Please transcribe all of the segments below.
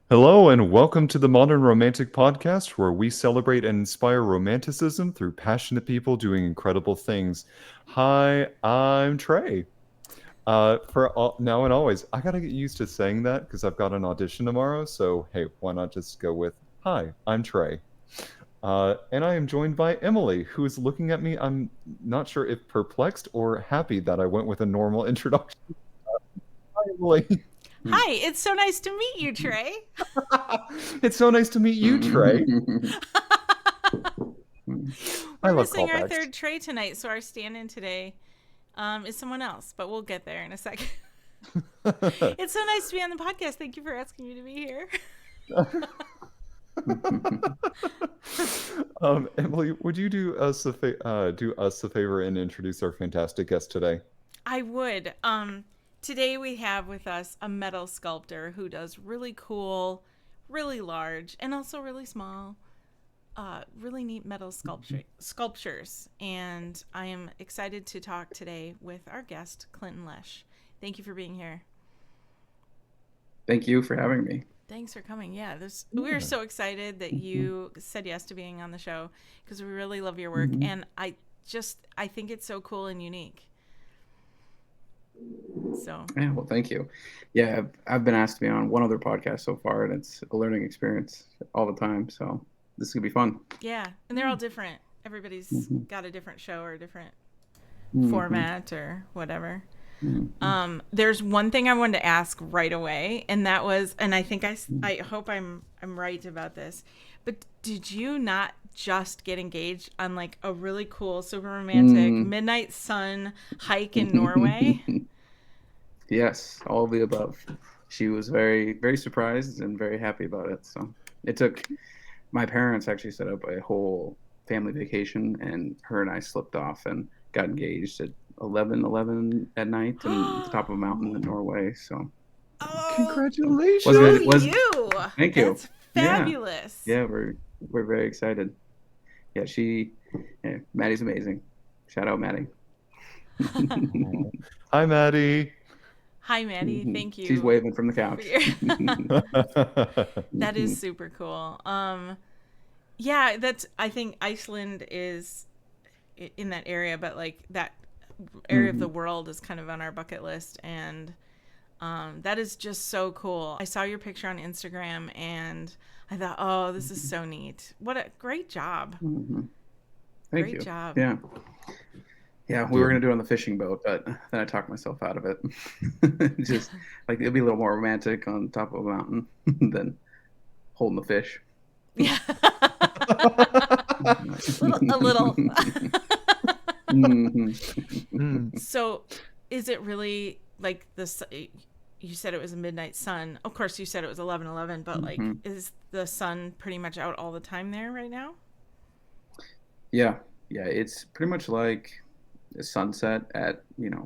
Hello, and welcome to the Modern Romantic Podcast, where we celebrate and inspire romanticism through passionate people doing incredible things. Hi, I'm Trey. Now and always, I gotta get used to saying that because I've got an audition tomorrow. So, hey, why not just go with Hi, I'm Trey. And I am joined by Emily, who is looking at me. I'm not sure if perplexed or happy that I went with a normal introduction. Hi, Emily. Hi, it's so nice to meet you, Trey. It's so nice to meet you, Trey. I We're love missing our callbacks. third Trey tonight, so our stand-in today is someone else, but we'll get there in a second. It's so nice to be on the podcast. Thank you for asking me to be here. Emily, would you do us a favor and introduce our fantastic guest today? I would. Today we have with us a metal sculptor who does really cool, really large, and also really small, really neat metal sculptures. And I am excited to talk today with our guest, Clinton Lesh. Thank you for being here. Thank you for having me. Thanks for coming. Yeah, we're so excited that Mhm. you said yes to being on the show because we really love your work, Mhm. and I think it's so cool and unique. So Yeah, well, thank you. Yeah, I've been asked to be on one other podcast so far, and it's a learning experience all the time. So this is gonna be fun. yeah, and they're all different. Everybody's Hmm. got a different show or a different Hmm. format or whatever. Hmm. There's one thing I wanted to ask right away, and that was, and I think I hope I'm right about this, but did you not just get engaged on like a really cool, super romantic Hmm. midnight sun hike in Norway? Yes, all of the above. She was very, very surprised and very happy about it. So it took my parents actually set up a whole family vacation, and her and I slipped off and got engaged at 11:11 at night and at the top of a mountain in Norway. So Oh, was go Congratulations! it was you! thank you. That's Yeah. fabulous. Yeah, we're very excited. Yeah, yeah, Maddie's amazing. Shout out Maddie. Aw. Hi, Maddie. Hi, Maddie. Thank She's you waving from the for couch. your. That is super cool. Yeah, that's. I think Iceland is in that area, but like that area of the world is kind of on our bucket list, and that is just so cool. I saw your picture on Instagram, and I thought, oh, this is so neat. What a great job! Thank Great you. job. Yeah. Yeah, we Yeah. were gonna do it on the fishing boat, but then I talked myself out of it. Just like it'll be a little more romantic on top of a mountain than holding the fish. Yeah, a little. Mhm. Mm. So, is it really like this? You said it was a midnight sun. Of course, you said it was 11:11, but like, Mhm. is the sun pretty much out all the time there right now? Yeah, yeah, it's pretty much like a sunset at,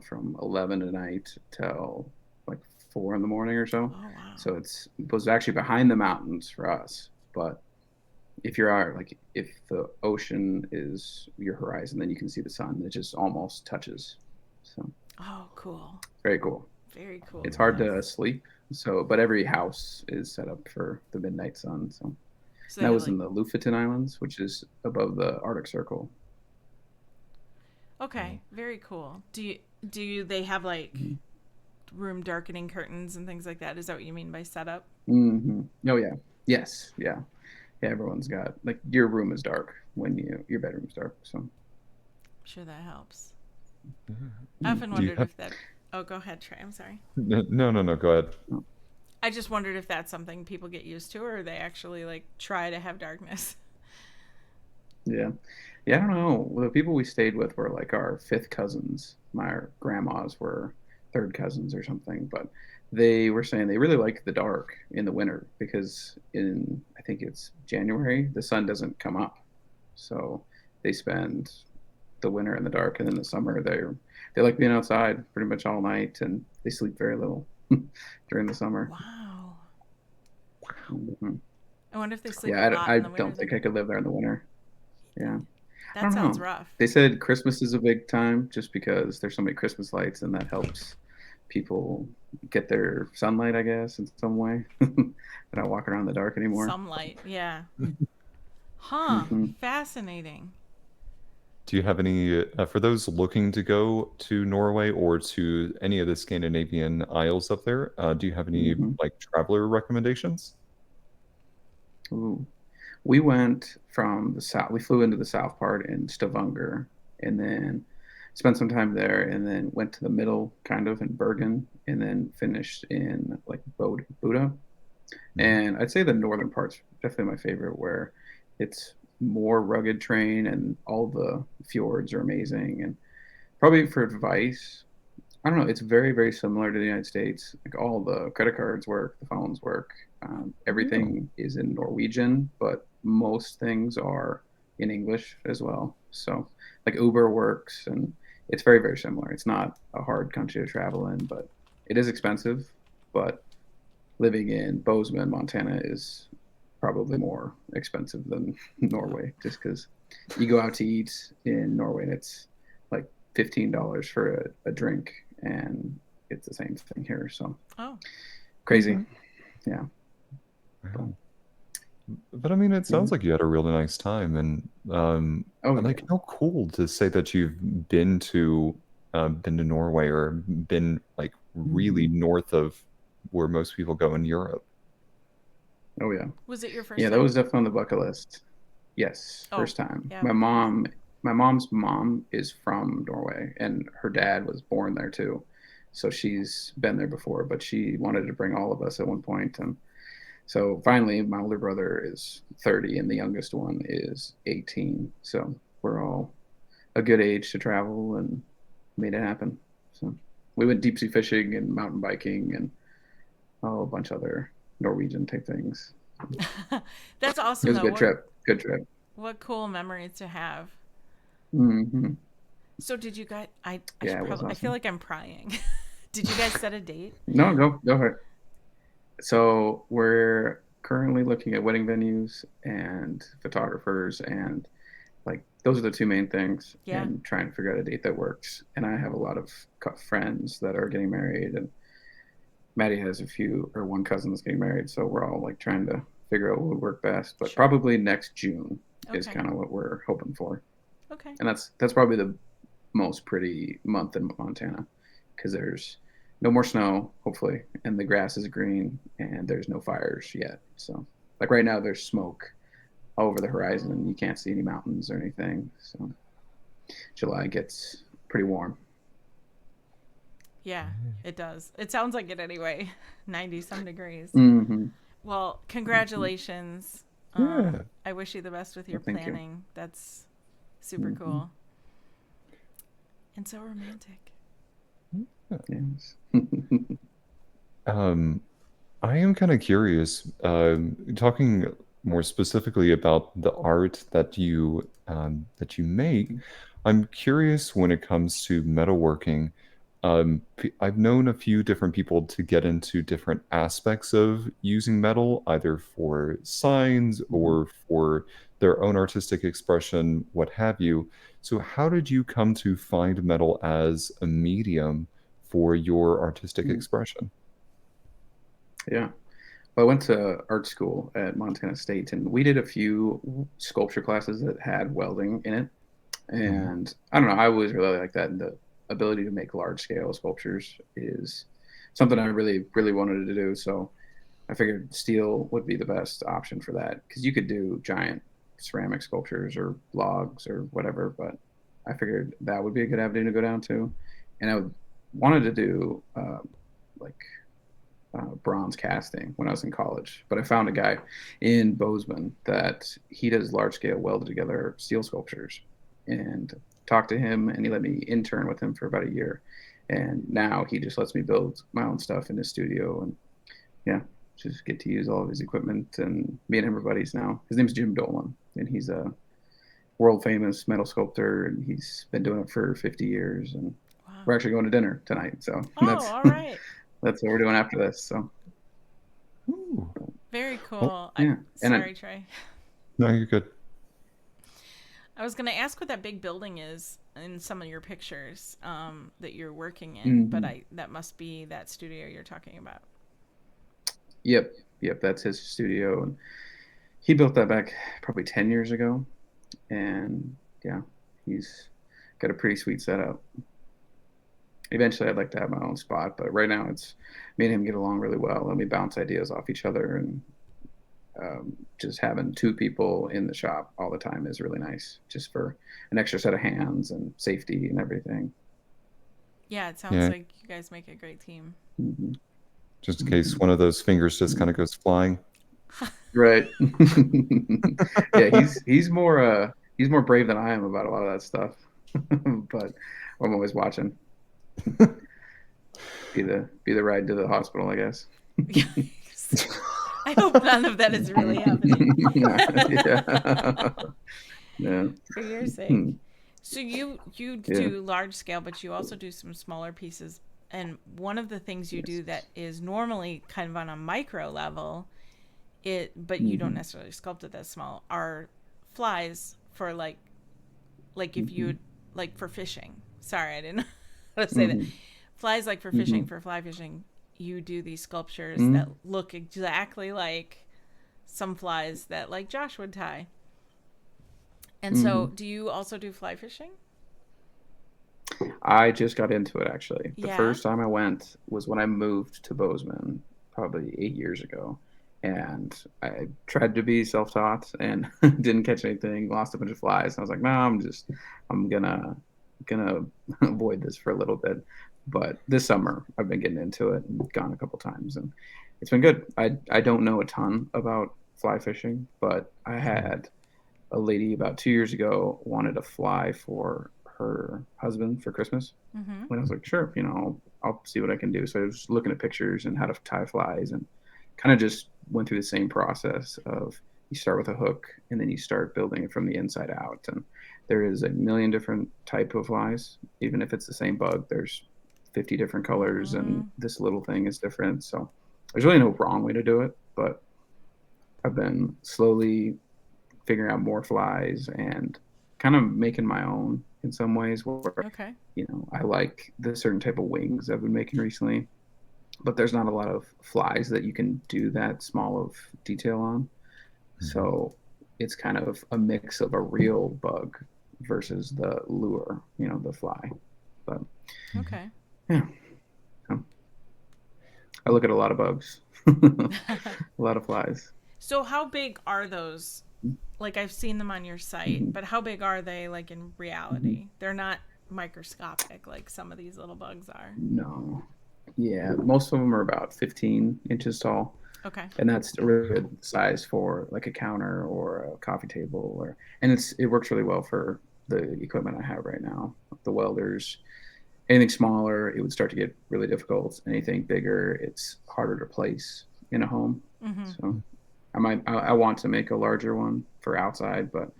from 11 at night till like 4 in the morning or so. Oh wow. So it was actually behind the mountains for us. But if you're out, like if the ocean is your horizon, then you can see the sun. It just almost touches. So Oh, cool. very cool. Very It's cool. hard That's to sleep. So, but every house is set up for the midnight sun. So so they that have was like in the Lofoten Islands, which is above the Arctic Circle. okay, very cool. Do they have like Mm-hmm. room darkening curtains and things like that? Is that what you mean by setup? Mm-hmm. Oh yeah. Yes. Yeah. Yeah. Everyone's got like your room is dark when your bedroom's dark. So I'm sure that helps. I mm, often Do you wondered have? if that. Oh, go ahead, Trey. I'm sorry. No, no, no. Go ahead. oh, I just wondered if that's something people get used to, or they actually like try to have darkness. yeah. Yeah. I don't know. The people we stayed with were like our fifth cousins. My grandmas were third cousins or something, but they were saying they really like the dark in the winter because in I think it's January the sun doesn't come up, so they spend the winter in the dark, and in the summer they like being outside pretty much all night, and they sleep very little during the summer. Wow. Hmm. I wonder if they sleep a Yeah, lot I in the winter don't think then. I could live there in the winter. Yeah, I That don't sounds know. rough. They said Christmas is a big time just because there's so many Christmas lights, and that helps people get their sunlight, I guess, in some way. They're not walking around in the dark anymore. Some light. Yeah. Huh. Hmm. Fascinating. Do you have any, for those looking to go to Norway or to any of the Scandinavian isles up there, do you have any Hmm. like traveler recommendations? Ooh. We went from the south. We flew into the south part in Stavanger, and then spent some time there, and then went to the middle, kind of in Bergen, and then finished in like Buda. Mhm. And I'd say the northern part's definitely my favorite, where it's more rugged terrain and all the fjords are amazing. And probably for advice, I don't know. It's very, very similar to the United States. Like all the credit cards work, the phones work. Yeah. Everything is in Norwegian, but most things are in English as well. So, like Uber works, and it's very, very similar. It's not a hard country to travel in, but it is expensive. But living in Bozeman, Montana, is probably more expensive than Norway, just because you go out to eat in Norway and it's like $15 for a drink, and it's the same thing here. So Oh. crazy, Okay. yeah. But, Wow. But I mean, it yeah. sounds like you had a really nice time, Oh and like yeah. how cool to say that you've been to Norway or been like really Hmm. north of where most people go in Europe. Oh yeah. Was it your first Yeah, that time? was definitely on the bucket list. Yes, Oh, first time. yeah, My bucket list. mom's mom is from Norway, and her dad was born there too. So she's been there before, but she wanted to bring all of us at one point, and so finally, my older brother is 30 and the youngest one is 18. So we're all a good age to travel and made it happen. So we went deep sea fishing and mountain biking and a bunch of other Norwegian type things. That's It awesome was a though. good What trip. Good trip. what cool memories to have. Hmm. So did you guys I Yeah, should it was probably I feel awesome. like I'm prying. Did you guys set a date? No, go for it. So we're currently looking at wedding venues and photographers, and like those are the two main things, Yeah. and trying to figure out a date that works. And I have a lot of friends that are getting married, and Maddie has a few or one cousin that's getting married, so we're all like trying to figure out what would work best. But Sure. probably next June is Okay. kind of what we're hoping for. Okay. And that's probably the most pretty month in Montana, because there's no more snow, hopefully, and the grass is green, and there's no fires yet. So like right now there's smoke all over the horizon, and Oh. you can't see any mountains or anything. So July gets pretty warm. Yeah, it does. It sounds like it anyway. 90 some degrees. Mm-hmm. Well, Mm-hmm. congratulations. Yeah. I wish you the best with your Well, thank you. planning. That's super Mm-hmm. cool. And so romantic. Yes. Um, I am kind of curious, talking more specifically about the art that you make. I'm curious when it comes to metalworking. I've known a few different people to get into different aspects of using metal, either for signs Mm-hmm. or for their own artistic expression, what have you. So, how did you come to find metal as a medium for your artistic expression? Yeah. Well, I went to art school at Montana State, and we did a few sculpture classes that had welding in it. Mhm. And I don't know, I always really like that. And the ability to make large scale sculptures is something I really, really wanted to do. So I figured steel would be the best option for that, because you could do giant ceramic sculptures or logs or whatever. But I figured that would be a good avenue to go down to. And wanted to do like bronze casting when I was in college. But I found a guy in Bozeman that he does large scale welded together steel sculptures, and talked to him, and he let me intern with him for about a year. And now he just lets me build my own stuff in his studio, and yeah, just get to use all of his equipment. And me and him are buddies now. His name's Jim Dolan, and he's a world famous metal sculptor, and he's been doing it for 50 years. And Wow. we're actually going to dinner tonight, so Oh, that's all right. that's what we're doing after this. So Ooh. Very Oh, cool. yeah, and I, Sorry, Trey. no, you're good. I was going to ask what that big building is in some of your pictures that you're working in, but Hmm. that must be that studio you're talking about. Yep, yep, that's his studio, and he built that back probably 10 years ago, and yeah, he's got a pretty sweet setup. Eventually, I'd like to have my own spot, but right now it's me and him get along really well, and we bounce ideas off each other, and just having two people in the shop all the time is really nice, just for an extra set of hands and safety and everything. Yeah, it sounds Yeah, like you guys make a great team. Hmm. just in case Hmm. one of those fingers just kind of goes flying. Right. Yeah, he's more brave than I am about a lot of that stuff. But I'm always watching. Be the ride to the hospital, I guess. I hope none of that is really happening. Yeah. Yeah. For your sake. Hmm. So you Yeah. do large scale, but you also do some smaller pieces. And one of the things you do Yes. that is normally kind of on a micro level, but you don't Hmm. necessarily sculpt it that small, are flies for like if you Hmm. would like for fishing. Sorry, I didn't know how to say that. Hmm. Flies like for fishing, Hmm. for fly fishing, you do these sculptures that Hmm. look exactly like some flies that like Josh would tie. And so, Hmm. do you also do fly fishing? I just got into it actually. The Yeah. first time I went was when I moved to Bozeman, probably 8 years ago. And I tried to be self-taught and didn't catch anything, lost a bunch of flies. And I was like, no, I'm gonna avoid this for a little bit. But this summer I've been getting into it and gone a couple times, and it's been good. I don't know a ton about fly fishing, but I had a lady about 2 years ago wanted a fly for her husband for Christmas. Mm-hmm. And I was like, sure, I'll see what I can do. So I was looking at pictures and how to tie flies, and kind of just went through the same process of you start with a hook and then you start building it from the inside out. And there is a million different type of flies. Even if it's the same bug, there's 50 different colors, and Mm, this little thing is different. So there's really no wrong way to do it, but I've been slowly figuring out more flies and kind of making my own in some ways where okay. I like the certain type of wings I've been making recently, but there's not a lot of flies that you can do that small of detail on. Mhm. So it's kind of a mix of a real bug versus the lure, the fly. But Mhm. Okay. yeah, so I look at a lot of bugs, a lot of flies. So, how big are those? Like, I've seen them on your site, Hmm. but how big are they, like, in Hmm. reality? They're not microscopic like some of these little bugs are. No. Yeah, most of them are about 15 inches tall, Okay. and that's a really good size for like a counter or a coffee table, and it works really well for the equipment I have right now. The welders, anything smaller, it would start to get really difficult. Anything bigger, it's harder to place in a home. Mm-hmm. So I want to make a larger one for outside, but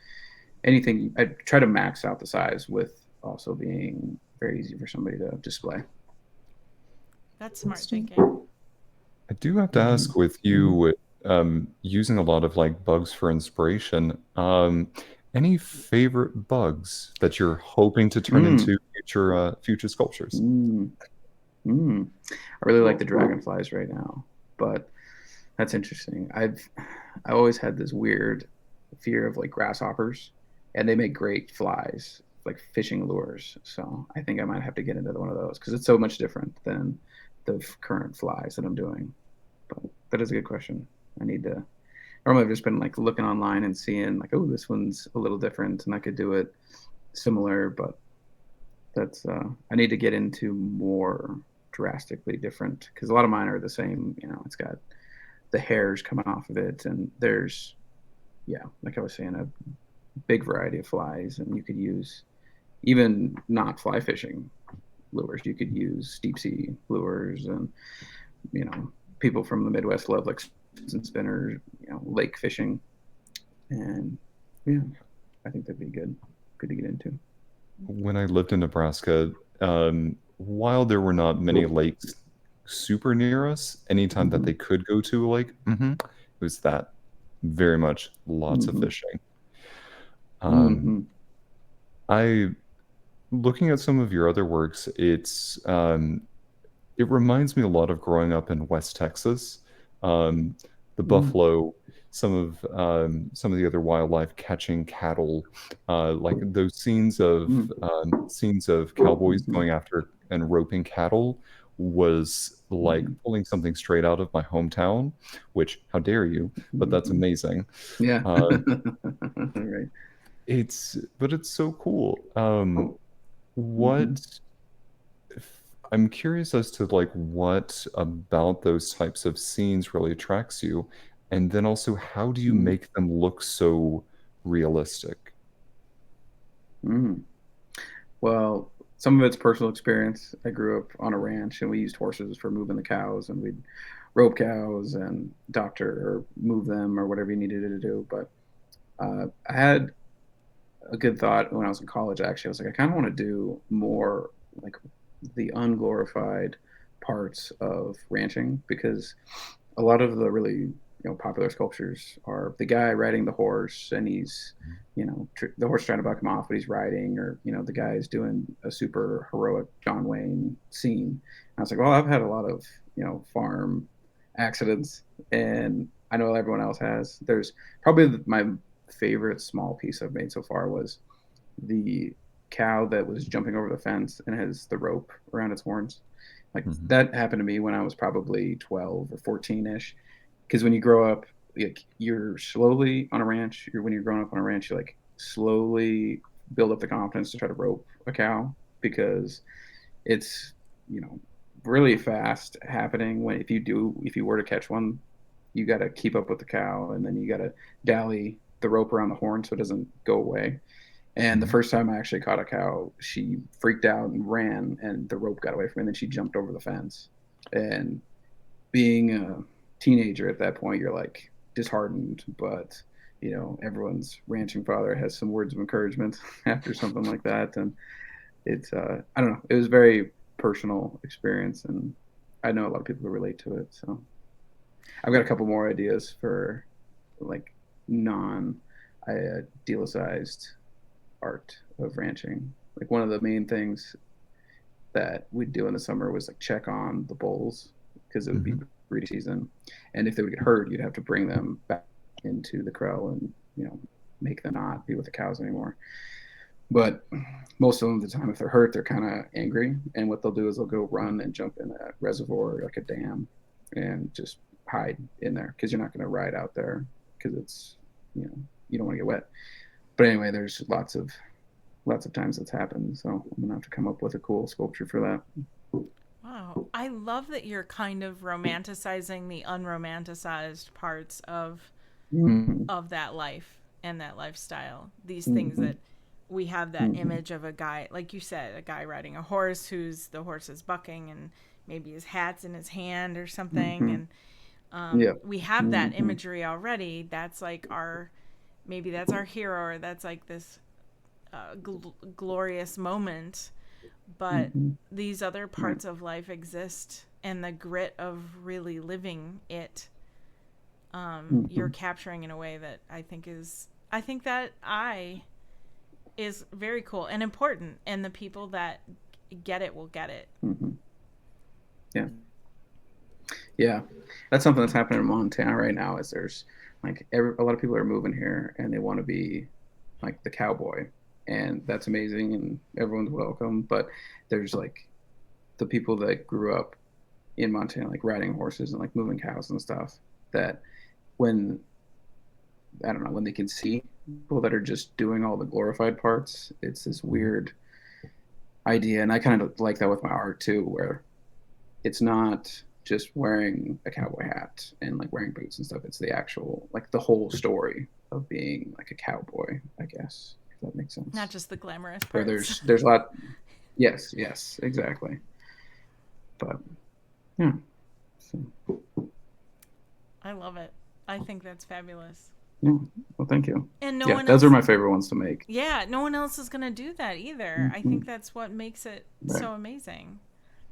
anything I try to max out the size with also being very easy for somebody to display. That's smart thinking. I do have to Hmm. ask with you using a lot of like bugs for inspiration, any favorite bugs that you're hoping to turn Mm, into future sculptures? mm, mm. I really like the dragonflies right now, but that's interesting. I always had this weird fear of like grasshoppers, and they make great flies, like fishing lures. So I think I might have to get into one of those because it's so much different than the current flies that I'm doing. But that is a good question. I need to. Normally, I've just been like looking online and seeing like, oh, this one's a little different, and I could do it similar, but that's I need to get into more drastically different because a lot of mine are the same. It's got the hairs coming off of it, and there's, yeah, like I was saying, a big variety of flies, and you could use even not fly fishing lures. You could use deep sea lures, and you know people from the Midwest love like and spinners, lake fishing, and yeah, I think that'd be good to get into. When I lived in Nebraska, while there were not many lakes super near us, anytime that Hmm. they could go to a lake, it was that very much lots of Hmm. fishing. Um, Hmm. I looking at some of your other works, it reminds me a lot of growing up in West Texas. Um, the Mm, buffalo, some of the other wildlife catching cattle, like those mm, scenes of cowboys mhm, going after and roping cattle was like mhm, pulling something straight out of my hometown, which how dare you, but that's mhm. amazing. Yeah. Uh, Right. but it's so cool. Hmm. What I'm curious as to like what about those types of scenes really attracts you, and then also how do you Mm, make them look so realistic? mm. Well, some of it's personal experience. I grew up on a ranch and we used horses for moving the cows, and we'd rope cows and doctor or move them or whatever you needed to do. But I had a good thought when I was in college. Actually, I was like, I kind of want to do more like the unglorified parts of ranching, because a lot of the really popular sculptures are the guy riding the horse and he's the horse trying to buck him off, but he's riding, or the guy's doing a super heroic John Wayne scene. And I was like, well, I've had a lot of farm accidents, and I know everyone else has. There's probably my favorite small piece I've made so far was the cow that was jumping over the fence and has the rope around its horns. Like, Mhm. that happened to me when I was probably 12 or 14 ish. Because when you grow up, like, you're slowly on a ranch. When you're growing up on a ranch, you like slowly build up the confidence to try to rope a cow, because it's you know really fast happening. When if you were to catch one, you got to keep up with the cow, and then you got to dally the rope around the horn so it doesn't go away. And the Mhm. first time I actually caught a cow, she freaked out and ran, and the rope got away from her, and then she jumped over the fence. And being a teenager at that point, you're like disheartened, but everyone's ranching father has some words of encouragement after something like that, and it's I don't know, it was a very personal experience, and I know a lot of people who relate to it. So I've got a couple more ideas for like non idealized art of ranching. Like, one of the main things that we'd do in the summer was like check on the bulls, because it would be Mhm. breeding season, and if they would get hurt, you'd have to bring them back into the corral and make them not be with the cows anymore. But most of them, the time, if they're hurt, they're kind of angry, and what they'll do is they'll go run and jump in a reservoir, like a dam, and just hide in there, because you're not going to ride out there, because it's you don't want to get wet. But anyway, there's lots of times that's happened. So I'm gonna have to come up with a cool sculpture for that. Wow. I love that you're kind of romanticizing the unromanticized parts Mm-hmm. of that life and that lifestyle. These things Mm-hmm. that we have that Mm-hmm. image of a guy, like you said, a guy riding a horse who's the horse is bucking and maybe his hat's in his hand or something. Mm-hmm. And Yeah. we have that Mm-hmm. imagery already. That's like our, maybe that's our hero, or that's like this glorious moment. But Mm-hmm. these other Right. parts of life exist, and the grit of really living it, you're Mm-hmm. capturing in a way that I think that I is very cool and important, and the people that get it will get it. Mm-hmm. Yeah. Yeah. That's something that's happening in Montana right now. Is there's like a lot of people are moving here and they want to be like the cowboy, and that's amazing, and everyone's welcome. But there's like the people that grew up in Montana, like riding horses and like moving cows and stuff, that when I don't know, when they can see people that are just doing all the glorified parts, it's this Mhm. weird idea. And I kind of like that with my art too, where it's not just wearing a cowboy hat and like wearing boots and stuff. It's the actual, like, the whole story of being like a cowboy, I guess, if that makes Not sense. just the glamorous Where parts. there's a lot, yes, yes, exactly. But yeah, so, I love it. I think that's fabulous. yeah. Well, thank you. And no Yeah, one those are else, my favorite ones to make. yeah, no one else is going to do that either. I Hmm. think that's what makes it Right. so amazing.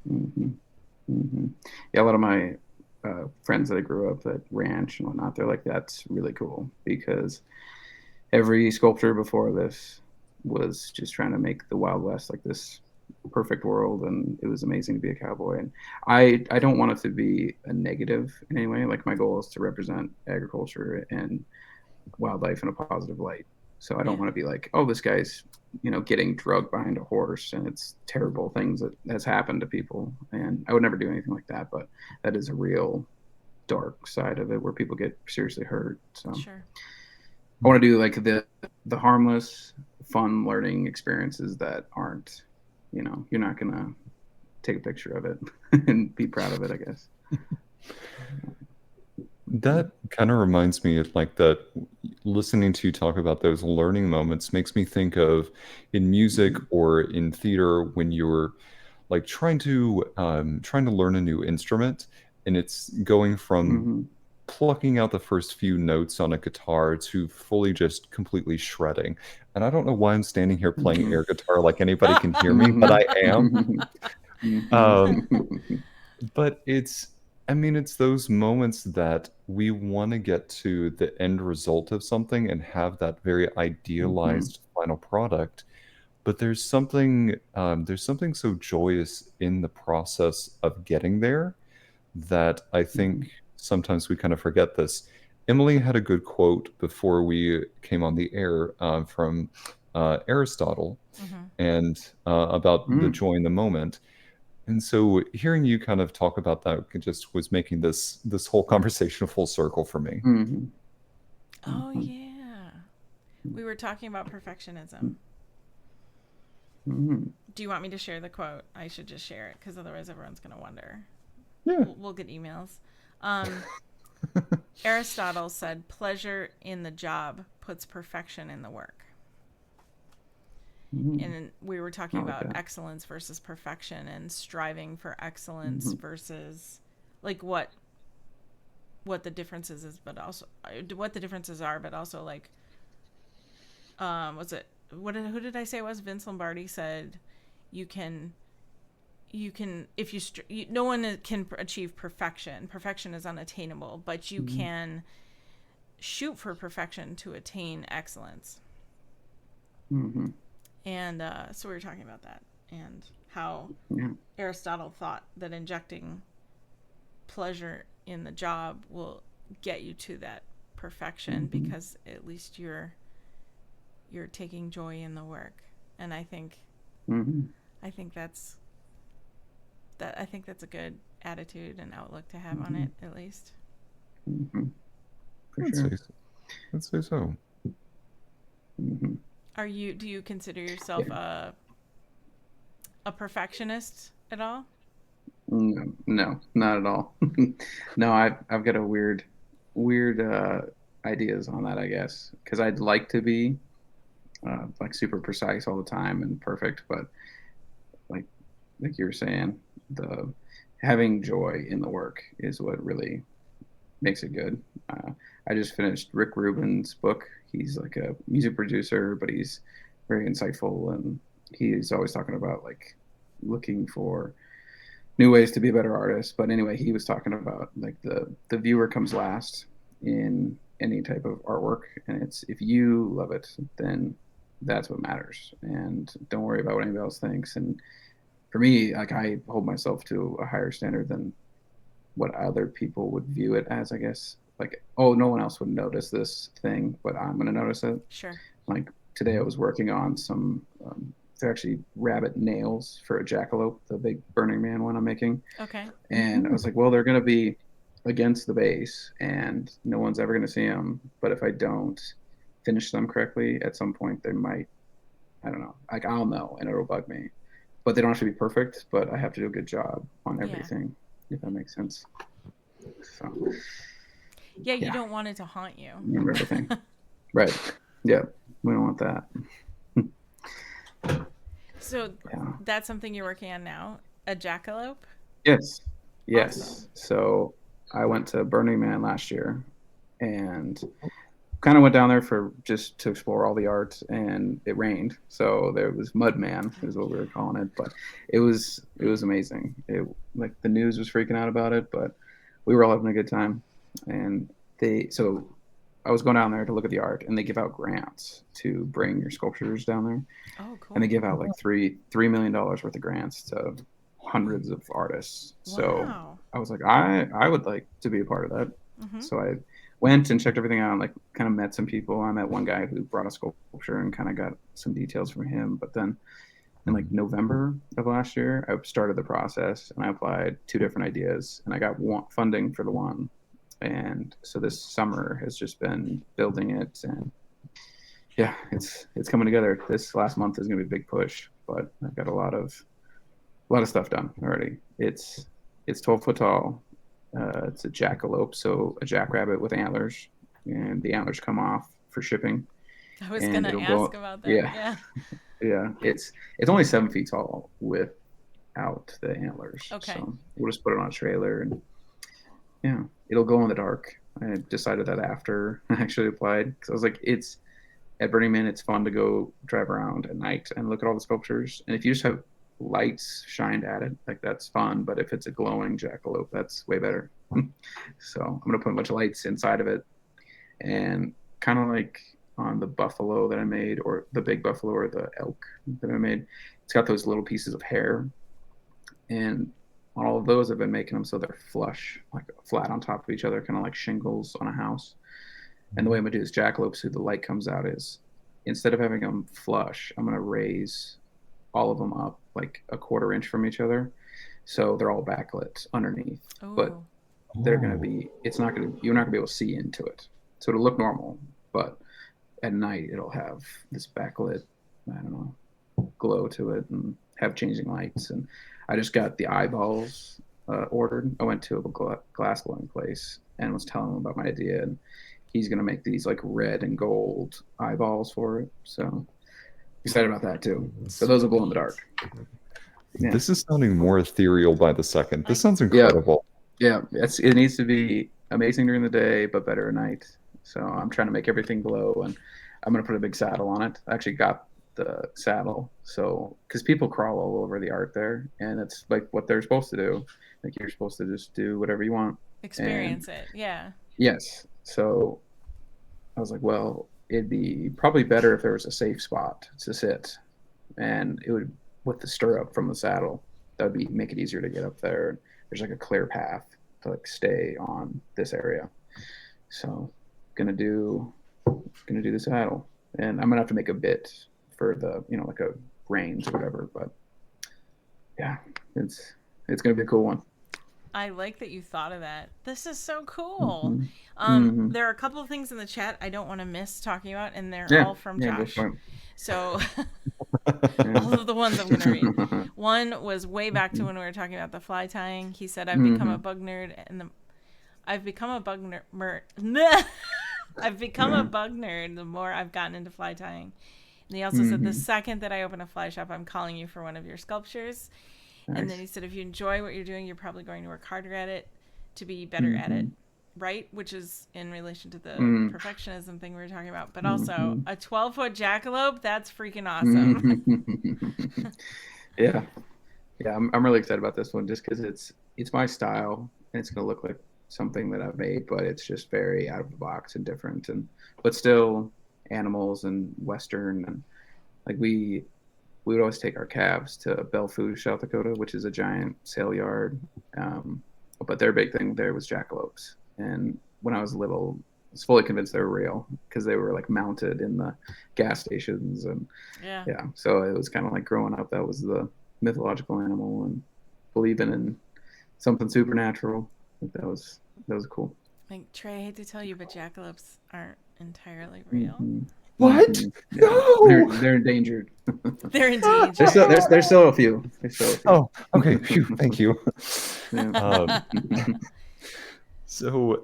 Hmm. Hmm. Yeah, a lot of my friends that I grew up at ranch and whatnot, they're like, that's really cool, because every sculptor before this was just trying to make the Wild West like this perfect world, and it was amazing to be a cowboy. And I don't want it to be a negative in any way. Like my goal is to represent agriculture and wildlife in a positive light. So I don't want to be like, oh, this guy's, getting drugged behind a horse and it's terrible things that has happened to people. And I would never do anything like that, but that is a real dark side of it where people get seriously hurt. So Sure. I want to do like the harmless, fun learning experiences that aren't, you're not gonna take a picture of it and be proud of it, I guess. That kind of reminds me of like that listening to you talk about those learning moments makes me think of in music or in theater when you're like trying to learn a new instrument and it's going from Mm-hmm. plucking out the first few notes on a guitar to fully just completely shredding. And I don't know why I'm standing here playing air guitar like anybody can hear me, but I am. Um, but I mean, it's those moments that we want to get to the end result of something and have that very idealized final product. But there's something so joyous in the process of getting there that I think sometimes we kind of forget this. Emily had a good quote before we came on the air from Aristotle and about the joy in the moment. And so hearing you kind of talk about that just was making this whole conversation a full circle for me. Oh yeah, we were talking about perfectionism. Do you want me to share the quote? I should just share it because otherwise everyone's going to wonder. Yeah. We'll get emails. Aristotle said, pleasure in the job puts perfection in the work. And we were talking about excellence versus perfection and striving for excellence versus like what the differences is, but also what the differences are, but also like, who did I say it was? Vince Lombardi said, you can if no one can achieve perfection. Perfection is unattainable, but you can shoot for perfection to attain excellence. And so we were talking about that and how Aristotle thought that injecting pleasure in the job will get you to that perfection because at least you're taking joy in the work. And I think that's a good attitude and outlook to have on it, at least. For sure. I'd say so. Do you consider yourself a perfectionist at all? No, not at all. No, I've got a weird ideas on that, I guess, because I'd like to be like super precise all the time and perfect, but like you were saying, the having joy in the work is what really makes it good. I just finished Rick Rubin's book. He's like a music producer, but he's very insightful, and he's always talking about like looking for new ways to be a better artist. But anyway, he was talking about like the viewer comes last in any type of artwork, and it's if you love it, then that's what matters, and don't worry about what anybody else thinks. And for me, like I hold myself to a higher standard than what other people would view it as, I guess. Like, oh, no one else would notice this thing, but I'm going to notice it. Sure. Like today I was working on some, they're actually rabbit nails for a jackalope, the big Burning Man one I'm making. Okay. And I was like, well, they're going to be against the base and no one's ever going to see them. But if I don't finish them correctly, at some point they might, I don't know, like I'll know and it'll bug me. But they don't have to be perfect, but I have to do a good job on everything, if that makes sense. So, yeah, you don't want it to haunt you. Remember everything. Right. Yeah, we don't want that. So that's something you're working on now, a jackalope? Yes. Awesome. So I went to Burning Man last year and kind of went down there for just to explore all the art, and it rained, so there was Mud Man is what we were calling it, but it was amazing. It like the news was freaking out about it, but we were all having a good time. And I was going down there to look at the art, and they give out grants to bring your sculptures down there, Oh, cool. and they give out like $3 million worth of grants to hundreds of artists. So Wow. I was like, I would like to be a part of that. Mm-hmm. So I went and checked everything out, and like kind of met some people. I met one guy who brought a sculpture and kind of got some details from him. But then in like November of last year, I started the process and I applied 2 different ideas, and I got funding for the one. And so this summer has just been building it, and yeah, it's coming together. This last month is going to be a big push, but I've got a lot of stuff done already. It's 12 foot tall. It's a jackalope, so a jackrabbit with antlers, and the antlers come off for shipping. I was And gonna it'll ask go, about that. yeah, Yeah. yeah. It's only 7 feet tall without the antlers. Okay. So we'll just put it on a trailer, and yeah, it'll glow in the dark. I decided that after I actually applied, because I was like, it's at Burning Man, it's fun to go drive around at night and look at all the sculptures. And if you just have lights shined at it, like that's fun. But if it's a glowing jackalope, that's way better. So I'm gonna put a bunch of lights inside of it, and kind of like on the buffalo that I made, or the big buffalo, or the elk that I made, it's got those little pieces of hair, and on all of those, I've been making them so they're flush, like flat on top of each other, kind of like shingles on a house. And the way I'm gonna do this jackalope so the light comes out is, instead of having them flush, I'm gonna raise all of them up like a 1/4 inch from each other, so they're all backlit underneath. But Oh. they're gonna be, you're not gonna be able to see into it, so it'll look normal. But at night, it'll have this backlit, I don't know, glow to it, and have changing lights. And I just got the eyeballs ordered. I went to a glass blowing place and was telling him about my idea, and he's gonna make these like red and gold eyeballs for it. So excited about that too. So those will glow in the dark. Yeah. This is sounding more ethereal by the second. This sounds Yeah. incredible. Yeah, it needs to be amazing during the day, but better at night. So I'm trying to make everything glow, and I'm gonna put a big saddle on it. I actually got the saddle, so because people crawl all over the art there, and it's like what they're supposed to do. Like, you're supposed to just do whatever you want. Experience it. Yeah. Yes. So I was like, well, it'd be probably better if there was a safe spot to sit, and it would, with the stirrup from the saddle, that would make it easier to get up there. There's like a clear path to like stay on this area. So gonna do the saddle, and I'm gonna have to make a bit for the, like a reins or whatever. But yeah, it's gonna be a cool one. I like that you thought of that. This is so cool. Mm-hmm. There are a couple of things in the chat I don't want to miss talking about, and they're Yeah, all from yeah, go Josh. for it. So Yeah. all of the ones I'm going to read. One was way back to when we were talking about the fly tying. He said, "I've become a bug nerd, and I've become a bug nerd. I've become a bug nerd the more I've gotten into fly tying." And he also said, "The second that I open a fly shop, I'm calling you for one of your sculptures." Nice. And then he said, "If you enjoy what you're doing, you're probably going to work harder at it to be better at it." Right? Which is in relation to the perfectionism thing we were talking about. But also, a 12-foot jackalope, that's freaking awesome. Yeah. Yeah, I'm really excited about this one, just because it's my style, and it's gonna look like something that I've made, but it's just very out of the box and different, but still animals and Western. And like, we would always take our calves to Belfou, South Dakota, which is a giant sale yard. But their big thing there was jackalopes. And when I was little, I was fully convinced they were real, because they were like mounted in the gas stations. And Yeah. So it was kind of like growing up, that was the mythological animal, and believing in something supernatural. I think that was cool. Like, Trey, I hate to tell you, but jackalopes aren't entirely real. What? Yeah. No! They're endangered. They're endangered. There's still a few. Oh, okay. Phew, thank you. Yeah. So,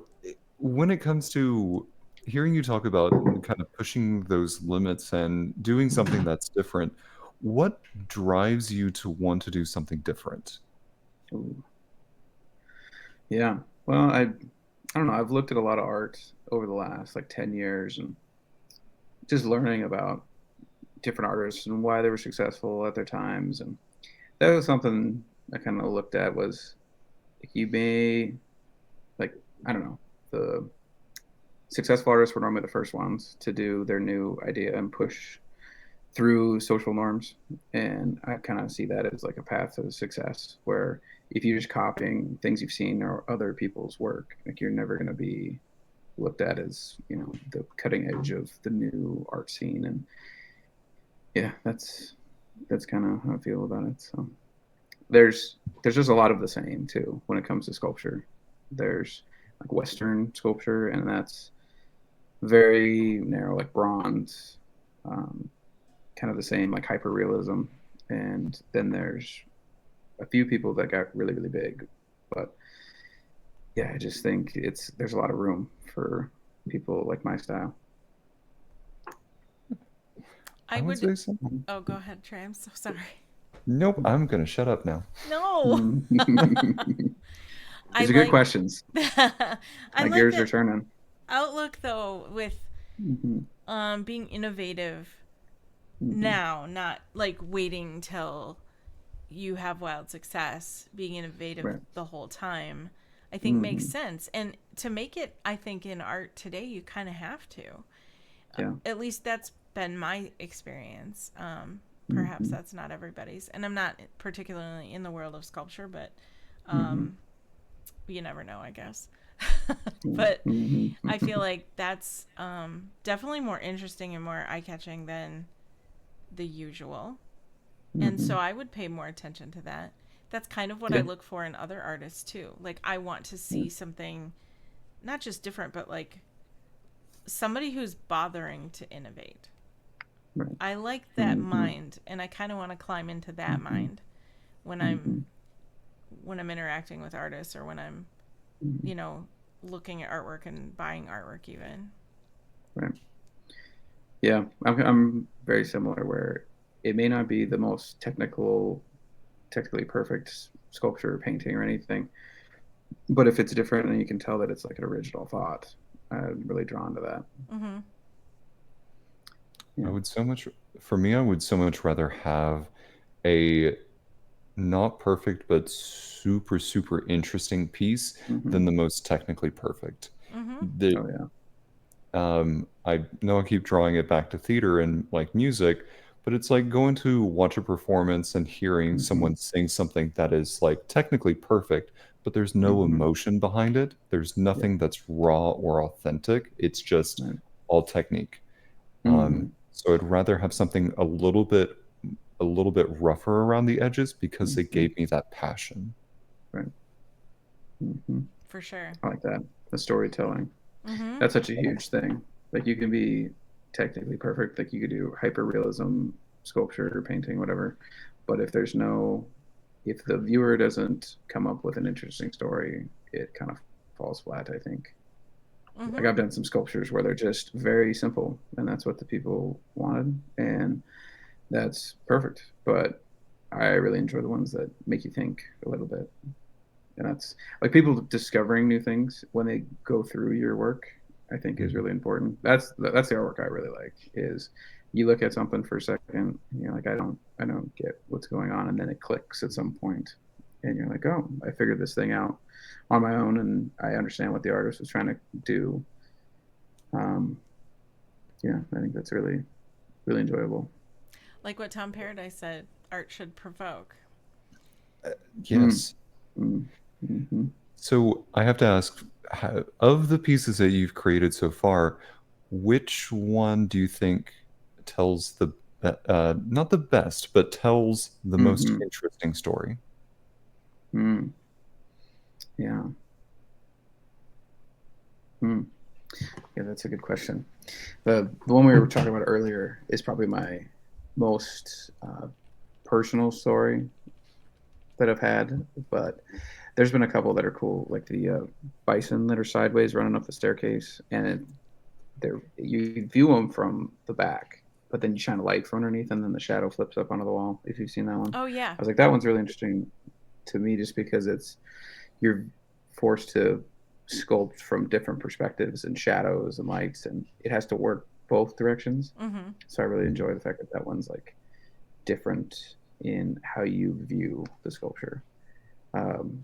when it comes to hearing you talk about kind of pushing those limits and doing something that's different, what drives you to want to do something different? Ooh. Yeah. Well, I don't know. I've looked at a lot of art over the last like 10 years, and just learning about different artists and why they were successful at their times. And that was something I kind of looked at, was like, you may, like, I don't know, successful artists were normally the first ones to do their new idea and push through social norms. And I kind of see that as like a path to success, where if you're just copying things you've seen or other people's work, like you're never going to be looked at as, you know, the cutting edge of the new art scene. And yeah, that's kind of how I feel about it. So there's just a lot of the same too when it comes to sculpture. There's like Western sculpture, and that's very narrow, like bronze, um, kind of the same, like hyper realism. And then there's a few people that got really, really big, but yeah, I just think there's a lot of room for people like my style. I I would would. say so. Oh, go ahead, Trey. I'm so sorry. Nope, I'm gonna shut up now. No, I These are good like. questions. I My like gears are the turning. outlook though with Hmm. being innovative Hmm. now, not like waiting till you have wild success. Being innovative Right. the whole time, I think makes Hmm. sense. And to make it, I think in art today, you kind of have to. Yeah. At least that's been my experience. Perhaps Hmm. that's not everybody's, and I'm not particularly in the world of sculpture, but Hmm. um, you never know, I guess. Yeah. But Hmm. I feel like that's definitely more interesting and more eye catching than the usual. And Hmm. so I would pay more attention to that. That's kind of what I Yeah. look for in other artists too. Like I want to Yeah. see something not just different, but like somebody who's bothering to innovate. Right. I like that Hmm. mind and I kind of want to climb into that Hmm. mind when I'm Hmm. interacting with artists or when I'm, Hmm. you know, looking at artwork and buying artwork even. Right. Yeah, I'm very similar. Where it may not be the most technically perfect sculpture, or painting, or anything, but if it's different and you can tell that it's like an original thought, I'm really drawn to that. Mhm. I Yeah. would so much, for me, I would so much rather have a not perfect but super super interesting piece than Hmm. the most technically perfect. Mhm. The Oh yeah. I know I keep drawing it back to theater and like music, but it's like going to watch a performance and hearing Hmm. someone sing something that is like technically perfect, but there's no Hmm. emotion behind it. There's Yeah. nothing that's raw or authentic. It's just Right. all technique. Hmm. So I'd rather have something a little bit rougher around the edges because it Hmm. gave me that passion. Right. Hmm. For sure. I like that. The storytelling. Mhm. That's such a huge thing. Like you can be technically perfect, like you could do hyper realism sculpture or painting, whatever. But if the viewer doesn't come up with an interesting story, it kind of falls flat, I think. Like Mhm. I've done some sculptures where they're just very simple and that's what the people wanted. And that's perfect. But I really enjoy the ones that make you think a little bit. And that's like people discovering new things when they go through your work. I think is Mhm. really important. That's the artwork I really like. Is you look at something for a second, and you're like, I don't get what's going on, and then it clicks at some point, and you're like, oh, I figured this thing out on my own, and I understand what the artist was trying to do. Um, yeah, I think that's really really enjoyable. Like what Tom Paradise said, art should provoke. Mm, Yes. mm, mm-hmm. So I have to ask, of the pieces that you've created so far, which one do you think tells not the best, but tells the most Mm-hmm. interesting story? Mm, yeah. Mm. Yeah, that's a good question. The one we were talking about earlier is probably my most personal story that I've had, but there's been a couple that are cool, like the bison that are sideways running up the staircase, and you view them from the back, but then you shine a light from underneath, and then the shadow flips up onto the wall. If you've seen that one, Oh yeah. I was like, that one's really interesting to me, just because you're forced to sculpt from different perspectives and shadows and lights, and it has to work both directions. Mhm. So I really enjoy the fact that that one's like different in how you view the sculpture. Um,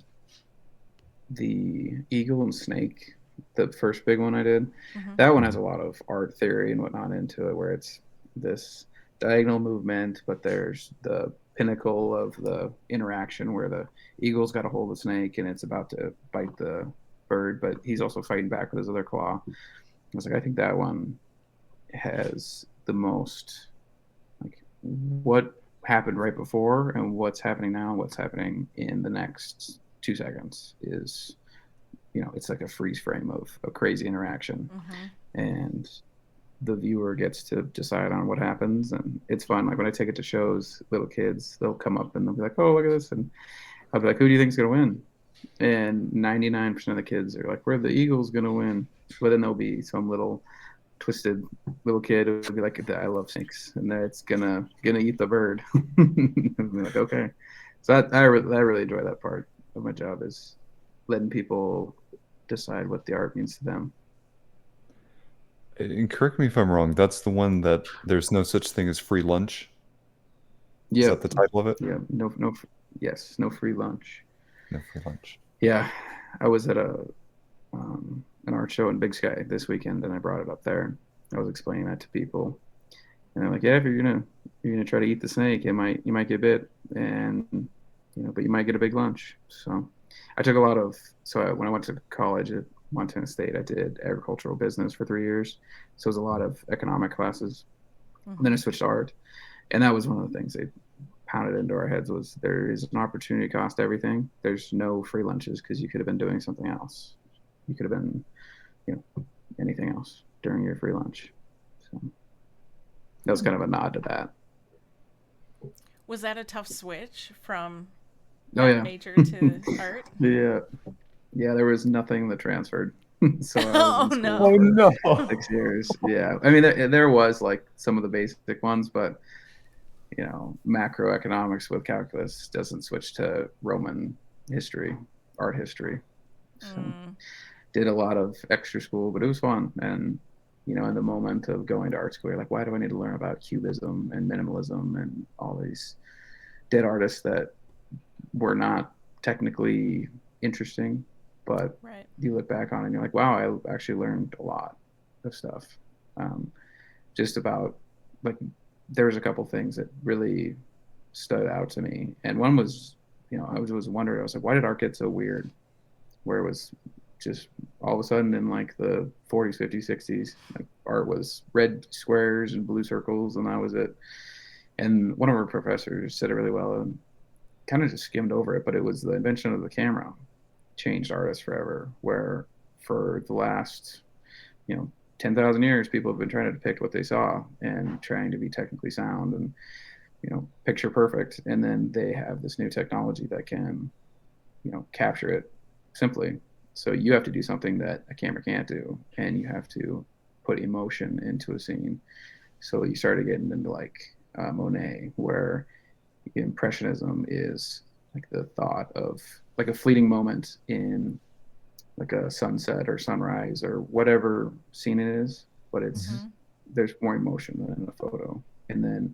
the eagle and snake. the first big one I did. Mm-hmm. That one has a lot of art theory and whatnot into it, where it's this diagonal movement, but there's the pinnacle of the interaction where the eagle's got a hold of the snake and it's about to bite the bird, but he's also fighting back with his other claw. I was like, I think that one has the most, like, what happened right before and what's happening now, what's happening in the next 2 seconds is, it's like a freeze frame of a crazy interaction. Mm-hmm. And the viewer gets to decide on what happens, and it's fun. Like when I take it to shows, little kids, they'll come up and they'll be like, oh, look at this, and I'll be like, who do you think's gonna win? And 99% of the kids are like, we're the Eagles gonna win. But then there'll be some little twisted little kid who will be like, I love snakes, and it's gonna eat the bird. And be like, okay. So I really enjoy that part of my job, is letting people decide what the art means to them. And correct me if I'm wrong, that's the one that there's no such thing as free lunch? Is Yeah, that the title of it? yeah, yes, no free lunch. No free lunch. Yeah, I was at an art show in Big Sky this weekend, and I brought it up there. I was explaining that to people, and they're like, "Yeah, if you're gonna try to eat the snake, you might get bit, and but you might get a big lunch." So, I took a lot of. When I went to college at Montana State, I did agricultural business for 3 years. So it was a lot of economic classes. Mm-hmm. And then I switched to art, and that was one of the things they pounded into our heads was there is an opportunity cost to everything. There's no free lunches because you could have been doing something else. You could have been, anything else during your free lunch. So that was kind of a nod to that. Was that a tough switch from Oh yeah, major to art? yeah, there was nothing that transferred. So I was in no. school no. for 6 years. Yeah, I mean there was like some of the basic ones, but macroeconomics with calculus doesn't switch to Roman history, art history. So did a lot of extra school, but it was fun. And in the moment of going to art school, you're like, why do I need to learn about cubism and minimalism and all these dead artists that were not technically interesting, but right. You look back on it and you're like, wow, I actually learned a lot of stuff. Just about, like, there was a couple things that really stood out to me. And one was, I was wondering, I was like, why did art get so weird? Where it was just all of a sudden in like the 40s, 50s, 60s, like art was red squares and blue circles, and that was it. And one of our professors said it really well and kind of just skimmed over it, but it was the invention of the camera changed artists forever, where for the last 10,000 years people have been trying to depict what they saw and trying to be technically sound and picture perfect, and then they have this new technology that can capture it simply. So you have to do something that a camera can't do, and you have to put emotion into a scene. So you started getting into like Monet, where impressionism is like the thought of like a fleeting moment in like a sunset or sunrise or whatever scene it is, but it's there's more emotion than in a photo. And then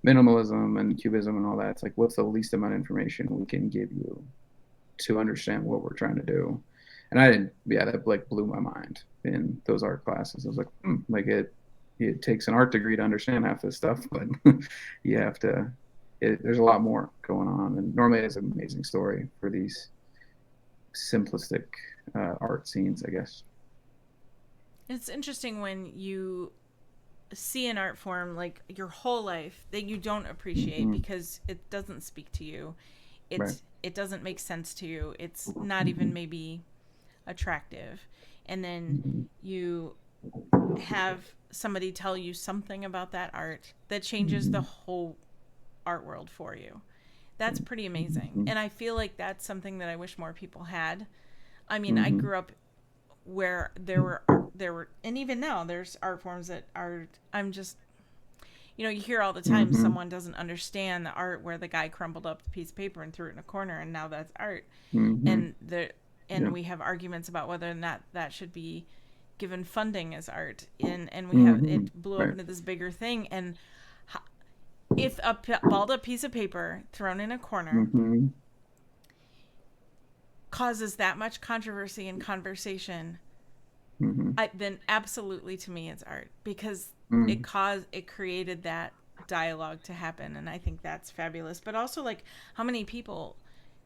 minimalism and cubism and all that, it's like, what's the least amount of information we can give you to understand what we're trying to do? And that like blew my mind in those art classes. I was like, like it takes an art degree to understand half this stuff, but you have to, there's a lot more going on. And normally it's an amazing story for these simplistic art scenes, I guess. It's interesting when you see an art form like your whole life that you don't appreciate because it doesn't speak to you. It doesn't make sense to you. It's not even maybe attractive. And then you have somebody tell you something about that art that changes the whole art world for you. That's pretty amazing. And I feel like that's something that I wish more people had. I mean, I grew up where there were, and even now there's art forms that are, I'm just, you hear all the time someone doesn't understand the art where the guy crumpled up the piece of paper and threw it in a corner, and now that's art. And we have arguments about whether or not that should be given funding as art. And we have, it blew up into this bigger thing. And if a balled up piece of paper thrown in a corner causes that much controversy and conversation, Mm-hmm. then absolutely to me it's art, because Mm-hmm. it created that dialogue to happen, and I think that's fabulous. But also, like, how many people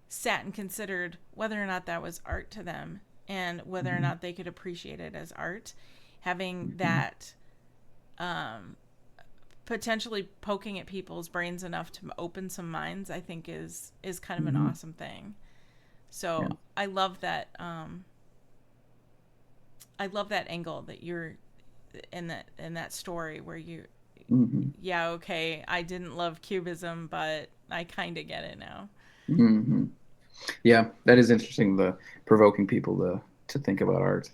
sat and considered whether or not that was art to them, and whether or Mm-hmm. not they could appreciate it as art. Having Mm-hmm. that, um, potentially poking at people's brains enough to open some minds, I think is kind of an Mm-hmm. awesome thing. So Yeah. I love that. I love that angle that you're in that story where you, Mm-hmm. yeah, okay, I didn't love cubism, but I kind of get it now. Mm-hmm. Yeah, that is interesting. The provoking people to think about art.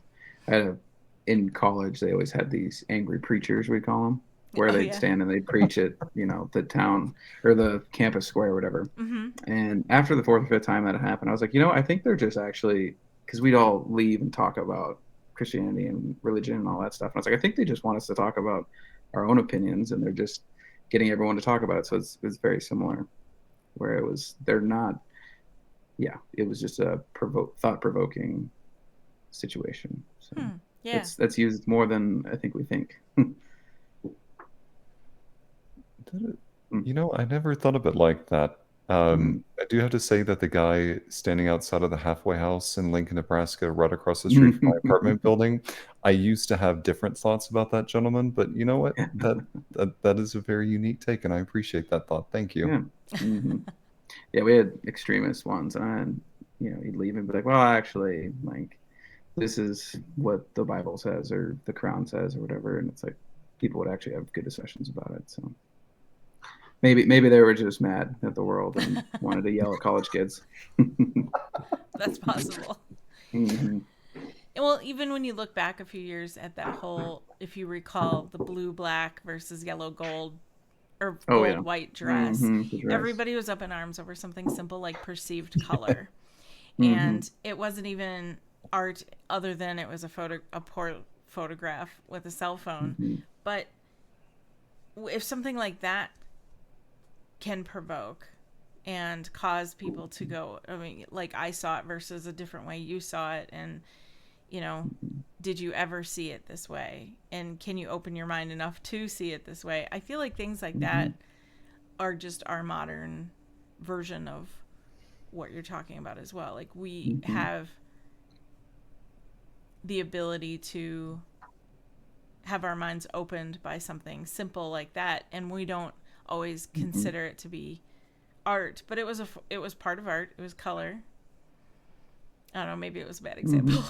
I had in college, they always had these angry preachers, we call them, where Oh they'd yeah. stand and they'd preach at the town or the campus square or whatever. Mm-hmm. And after the fourth or fifth time that it happened, I was like, I think they're just actually, because we'd all leave and talk about Christianity and religion and all that stuff. And I was like, I think they just want us to talk about our own opinions, and they're just getting everyone to talk about it. So it's very similar, where they're not, yeah, it was just a thought provoking situation. So Hmm. Yeah. that's used more than I think we think. I never thought of it like that. Mm. I do have to say that the guy standing outside of the halfway house in Lincoln, Nebraska, right across the street from my apartment building, I used to have different thoughts about that gentleman, but you know what? That is a very unique take, and I appreciate that thought. Thank you. Yeah. Hmm. Yeah, we had extremist ones, and he'd leave and be like, "Well, actually, like, this is what the Bible says, or the Quran says, or whatever," and it's like people would actually have good discussions about it. So maybe they were just mad at the world and wanted to yell at college kids. That's possible. Hmm. Well, even when you look back a few years at that whole, if you recall, the blue black versus yellow gold, or Oh yeah. gold white dress, Hmm. The dress. everybody was up in arms over something simple like perceived color. Hmm. And it wasn't even art, other than it was a poor photograph with a cell phone. Hmm. But if something like that can provoke and cause people to go, I mean, like I saw it versus a different way you saw it, and you know, did you ever see it this way? And can you open your mind enough to see it this way? I feel like things like Hmm. that are just our modern version of what you're talking about as well. Like, we Hmm. have the ability to have our minds opened by something simple like that, and we don't always Hmm. consider it to be art, but it was part of art. It was color. I don't know, maybe it was a bad Hmm. example.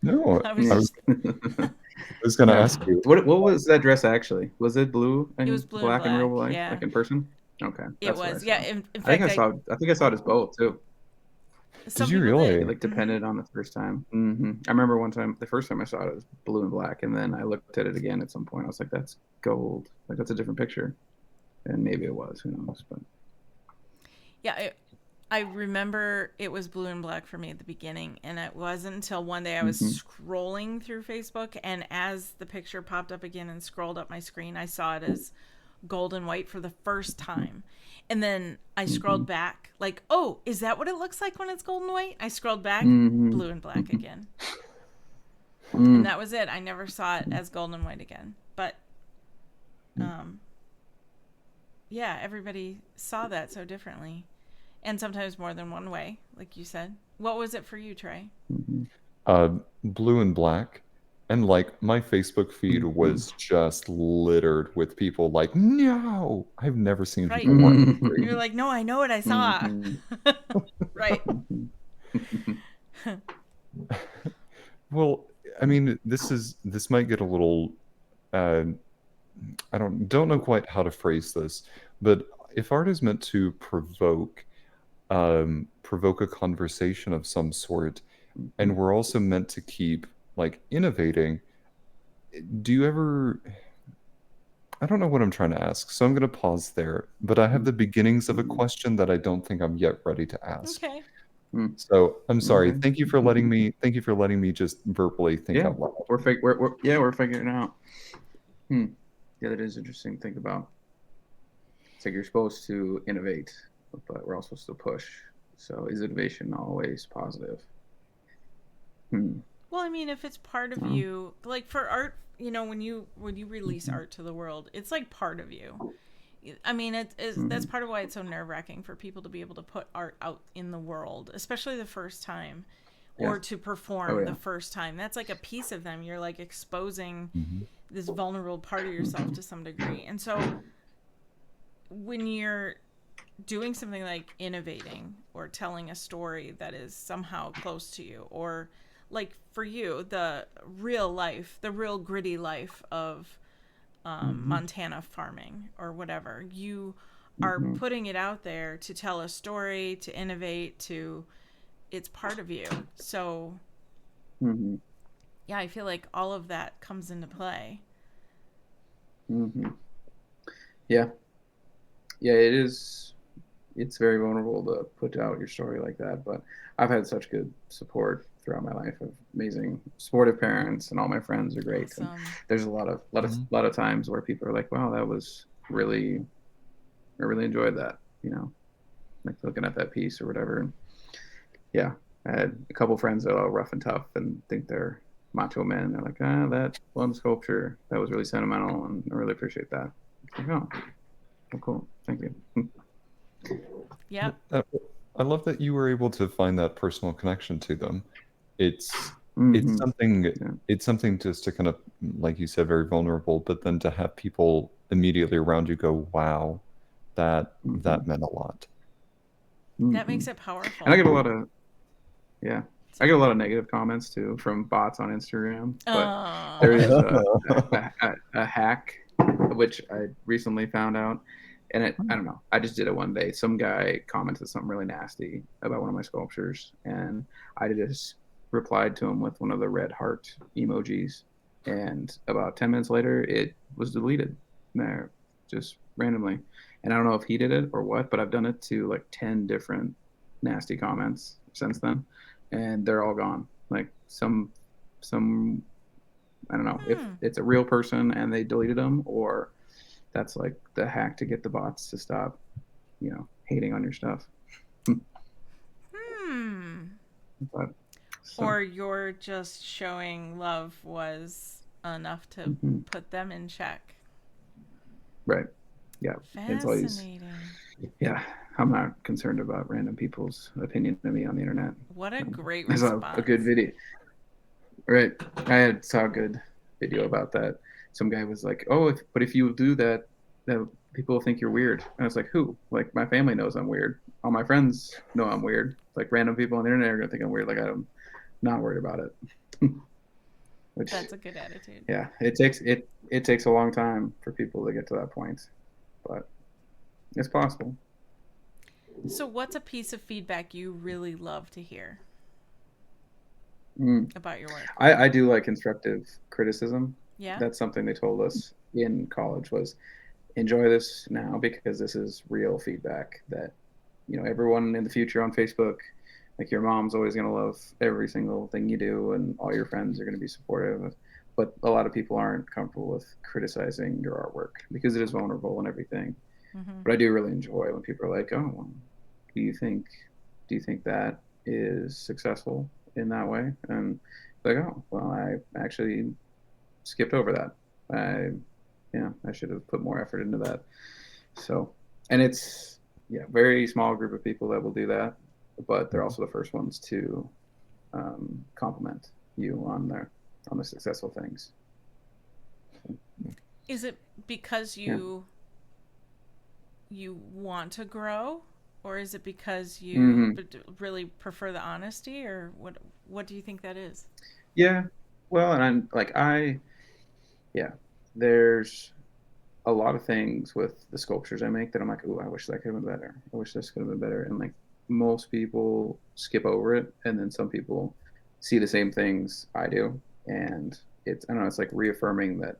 No, I was I Yeah. was, just I was going to Yeah. ask you. What was that dress actually? Was it blue It and was blue and black in real black. life, Yeah, like in person? Okay, it that's what I was. Yeah, saw. in I think fact, I I saw. I think I saw it as both too. Did some you people did. It really? like Hmm. depended on the first time. I remember one time, the first time I saw it, it was blue and black, and then I looked at it again at some point. I was like, "That's gold. Like that's a different picture." And maybe it was. Who knows? But Yeah, I remember it was blue and black for me at the beginning, and it wasn't until one day I was hmm. scrolling through Facebook, and as the picture popped up again and scrolled up my screen, I saw it as gold and white for the first time. And then I Hmm. scrolled back, like, oh, is that what it looks like when it's gold and white? I scrolled back, Hmm. blue and black again. And Hmm. that was it. I never saw it as gold and white again. But um, yeah, everybody saw that so differently, and sometimes more than one way, like you said. What was it for you, Trey? Hmm. uh, Blue and black, and like my Facebook feed Hmm. was just littered with people like, no, I've never seen people Right. more angry. You're like, no, I know what I saw. Hmm. Right. Well, I mean, this might get a little, uh, I don't know quite how to phrase this, but if art is meant to provoke a conversation of some sort, and we're also meant to keep like innovating, do you ever, I don't know what I'm trying to ask, so I'm going to pause there, but I have the beginnings of a question that I don't think I'm yet ready to ask. Okay. So I'm sorry. Okay. Thank you for letting me just verbally think Yeah, out loud. we're figuring it out. Hmm. Yeah, that is interesting to think about. It's like you're supposed to innovate, but we're also supposed to push. So is innovation always positive? Hmm. Well, I mean, if it's part of you, like for art, when you release art to the world, it's like part of you. I mean, that's part of why it's so nerve wracking for people to be able to put art out in the world, especially the first time, Yeah. or to Oh perform the yeah. first time. That's like a piece of them. You're like exposing Mhm. this vulnerable part of yourself to some degree. And so when you're doing something like innovating or telling a story that is somehow close to you, or like for you, the real gritty life of Montana farming or whatever, you are Mm-hmm. putting it out there to tell a story, to innovate, it's part of you. So Mm-hmm. yeah, I feel like all of that comes into play. Mm-hmm. Yeah. Yeah, it is. It's very vulnerable to put out your story like that, but I've had such good support throughout my life of amazing supportive parents, and all my friends are great. And Awesome. there's a lot of times where people are like, "Wow, that was really, I really enjoyed that," like looking at that piece or whatever. And yeah, I had a couple friends that are all rough and tough and think they're macho men. They're like, that one sculpture that was really sentimental, and I really appreciate that. It's like, oh, cool, thank you. Yep. Uh, I love that you were able to find that personal connection to them. It's it's Mm-hmm. something Yeah. it's something just to kind of, like you said, very vulnerable, but then to have people immediately around you go, "Wow, Mm-hmm. that meant a lot." That Mm-hmm. makes it And I powerful. get a lot of yeah, I get a Sorry. lot of negative comments too from bots on Instagram. But there Oh. is a hack which I recently found out, and I don't know. I just did it one day. Some guy commented something really nasty about one of my sculptures, and I just replied to him with one of the red heart emojis. And about 10 minutes later, it was deleted there, just randomly. And I don't know if he did it or what, but I've done it to like 10 different nasty comments since then, and they're all gone. Like some I don't know if Hmm. it's a real person and they deleted them, or that's like the hack to get the bots to stop, hating on your stuff. Hmm. But so Or you're just showing love was enough to mhm. put them in check. Right, yeah, it's always Fascinating. yeah. I'm not concerned about random people's opinion of me on the internet. What a great I saw a good response. video. Right, saw a good video about that. Some guy was like, "Oh, if you do that, that people think you're weird." And I was like, "Who? Like my family knows I'm weird. All my friends know I'm weird. Like random people on the internet are gonna think I'm weird. Like I'm not worried about it." Which, That's a good attitude. yeah, it takes a long time for people to get to that point, but it's possible. So, what's a piece of feedback you really love to hear Mm. about your work? I do like constructive criticism. Yeah? That's something they told us in college was enjoy this now because this is real feedback that everyone in the future on Facebook, like your mom's always going to love every single thing you do and all your friends are going to be supportive, but a lot of people aren't comfortable with criticizing your artwork because it is vulnerable and everything. Mm-hmm. But I do really enjoy when people are like, oh, well, do you think that is successful in that way? And like, oh well, I actually skipped over that. I should have put more effort into that. So, and it's very small group of people that will do that, but they're also the first ones to compliment you on the successful things. So, Is it because yeah. you want to grow, or is it because you Hmm. really prefer the honesty, or what do you think that is? Yeah. Well, and I'm like yeah. There's a lot of things with the sculptures I make that I'm like, oh, I wish that could have been better. I wish this could have been better. And like most people skip over it, and then some people see the same things I do, and I don't know, it's like reaffirming that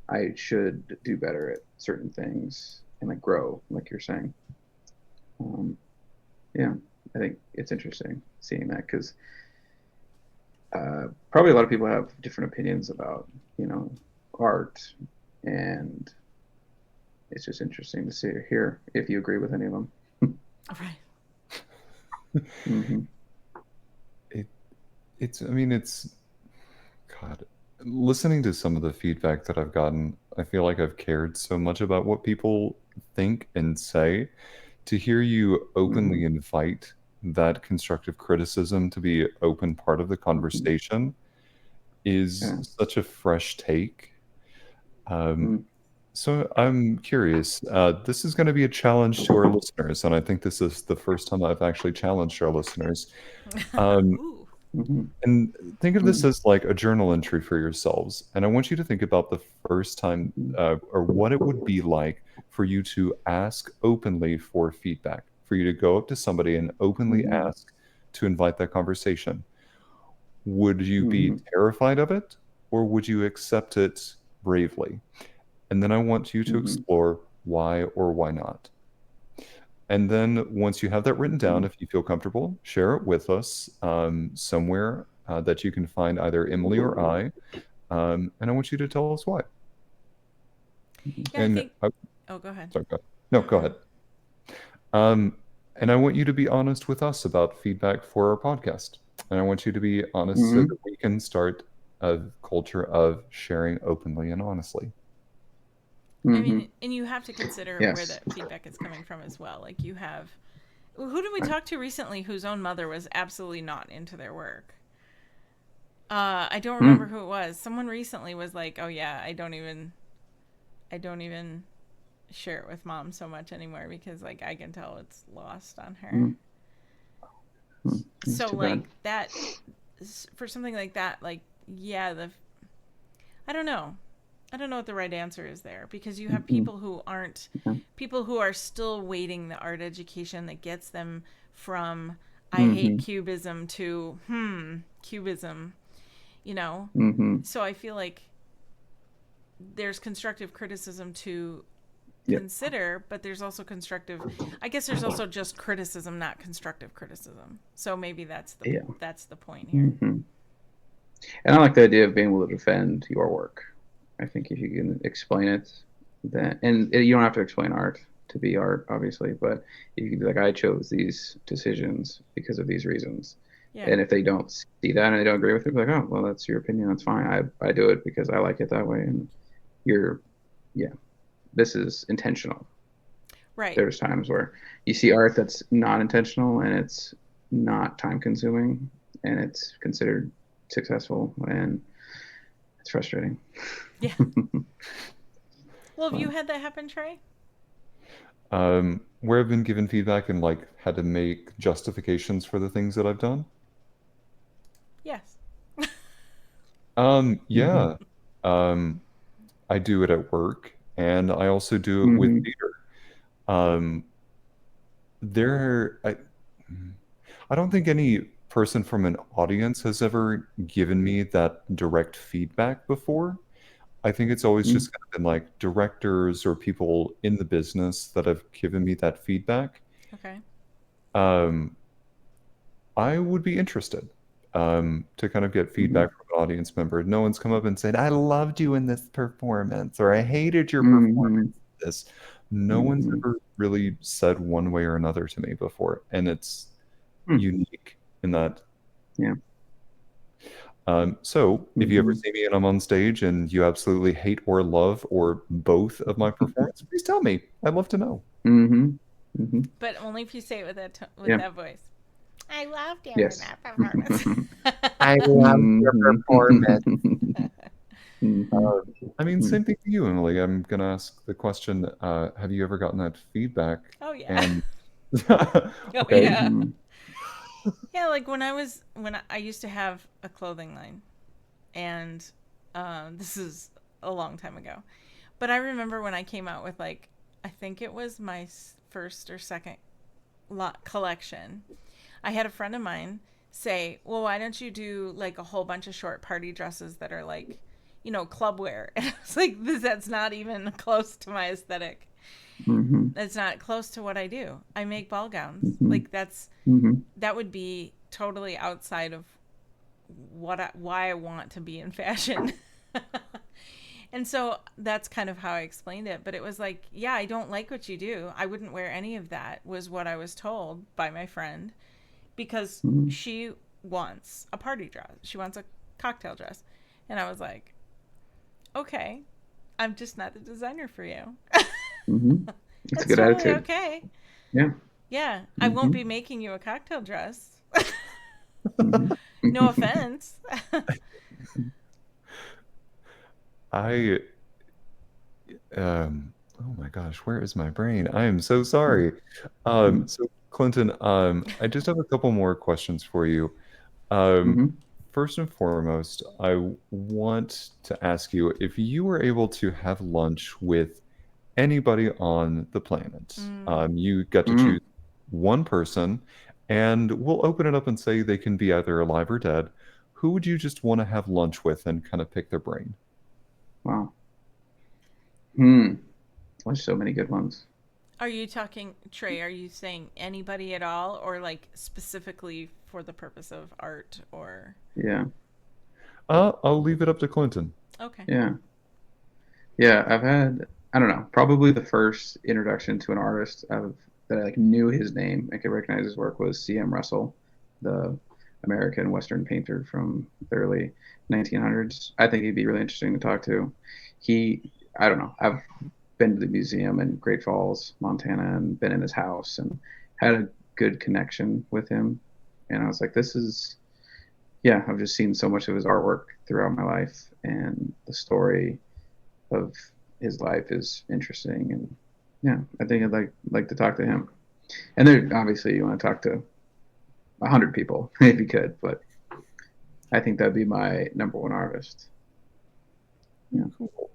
I should do better at certain things and like grow, like you're saying. Um, yeah, I think it's interesting seeing that because probably a lot of people have different opinions about art, and it's just interesting to see or hear if you agree with any of them. Right. Hmm. It it's I mean, it's God, listening to some of the feedback that I've gotten, I feel like I've cared so much about what people think and say. To hear you Mm-hmm. openly invite that constructive criticism to be open part of the Mm-hmm. conversation Yeah. is such a fresh take. Um, Mm-hmm. so I'm curious. This is going to be a challenge to our listeners, and I think this is the first time I've actually challenged our listeners. Um, Ooh. Mm-hmm. and think of this as like a journal entry for yourselves. And I want you to think about the first time or what it would be like for you to ask openly for feedback, for you to go up to somebody and openly Mm-hmm. ask to invite that conversation. Would you be Mm-hmm. terrified of it or would you accept it bravely? And then I want you to Mm-hmm. explore why or why not. And then once you have that written down, Mm-hmm. if you feel comfortable, share it with us somewhere that you can find either Emily or I. And I want you to tell us why. Yeah, I And think. Oh, go ahead. sorry, go ahead. No, go ahead. Um, and I want you to be honest with us about feedback for our podcast. And I want you to be honest so Mm-hmm. that we can start a culture of sharing openly and honestly. I Mm-hmm. mean, and you have to consider where Yes. that feedback is coming from as well. Like you have, who did we Right. talk to recently whose own mother was absolutely not into their work? I don't remember Mm. who it was. Someone recently was like, "Oh yeah, I don't even share it with mom so much anymore because like I can tell it's lost on her." Mm. Mm. That's So too bad. like that, for something like that, like yeah, I don't know. I don't know what the right answer is there because you have Mm-hmm. people who aren't Okay. people who are still waiting the art education that gets them from I hate Mm-hmm. cubism to cubism, you know. Mm-hmm. So I feel like there's constructive criticism to Yep. consider, but there's also constructive I guess there's also just criticism, not constructive criticism. So maybe Yeah. that's the point here. Mm-hmm. And I like the idea of being able to defend your work. I think if you can explain it, then and you don't have to explain art to be art, obviously, but you can be like, I chose these decisions because of these reasons. Yeah. And if they don't see that and they don't agree with it, be like, oh, well, that's your opinion. That's fine. I do it because I like it that way. And you're, yeah, this is intentional. Right. There's times where you see art that's not intentional and it's not time consuming and it's considered successful and it's frustrating. Yeah. Well, have you had that happen, Trey? Where I've been given feedback and like had to make justifications for the things that I've done. Yes. Mm-hmm. Yeah. Um, I do it at work and I also do it with Mm-hmm. theater. Um, there, I don't think any person from an audience has ever given me that direct feedback before. I think it's always Mm-hmm. just kind of been like directors or people in the business that have given me that feedback. Okay. Um, I would be interested to kind of get feedback from an audience member. No one's come up and said, I loved you in this performance, or I hated your performance Mm-hmm. in this. No one's Mm-hmm. ever really said one way or another to me before. And it's Mm. unique in that. Yeah. So if you ever Mm-hmm. see me and I'm on stage and you absolutely hate or love or both of my performance, please tell me. I'd love to know. Mm-hmm. Mm-hmm. But only if you say it with with Yeah. that voice. I loved you in Yes. that performance. I love your performance. Mm-hmm. Mm-hmm. I mean, same thing to you, Emily. I'm going to ask the question, have you ever gotten that feedback? Oh yeah. And Oh okay. yeah. Mm-hmm. Yeah, like when I used to have a clothing line, and this is a long time ago, but I remember when I came out with like I think it was my first or second collection. I had a friend of mine say, "Well, why don't you do like a whole bunch of short party dresses that are like, you know, club wear?" And I was like, "That's not even close to my aesthetic. Mm-hmm. That's not close to what I do. I make ball gowns. Mm-hmm. Like Mm-hmm. that would be totally outside of why I want to be in fashion." And so that's kind of how I explained it. But it was like, yeah, I don't like what you do. I wouldn't wear any of that, was what I was told by my friend, because Mm-hmm. she wants a party dress. She wants a cocktail dress. And I was like, okay, I'm just not the designer for you. Mm-hmm. It's a That's good totally attitude. okay. Yeah. Yeah, I won't Mm-hmm. be making you a cocktail dress. Mm-hmm. No offense. I oh my gosh, where is my brain? I am so sorry. So Clinton, I just have a couple more questions for you. Um, Mm-hmm. First and foremost, I want to ask you if you were able to have lunch with anybody on the planet. Mm. You get to Mm-hmm. choose one person, and we'll open it up and say they can be either alive or dead. Who would you just want to have lunch with and kind of pick their brain? Wow. Hmm. There's so many good ones. Are you talking, Trey? Are you saying anybody at all, or like specifically for the purpose of art? Or Yeah. I'll leave it up to Clinton. okay, Yeah. Yeah. I've had, I don't know, probably the first introduction to an artist that I like knew his name and could recognize his work was C.M. Russell, the American Western painter from the early 1900s. I think he'd be really interesting to talk to. I don't know, I've been to the museum in Great Falls, Montana, and been in his house and had a good connection with him. And I was like, yeah, I've just seen so much of his artwork throughout my life, and the story of his life is interesting. And yeah, I think I'd like to talk to him. And there, obviously, you want to talk to 100 people if you could, but I think that'd be my number one artist. Yeah. Cool.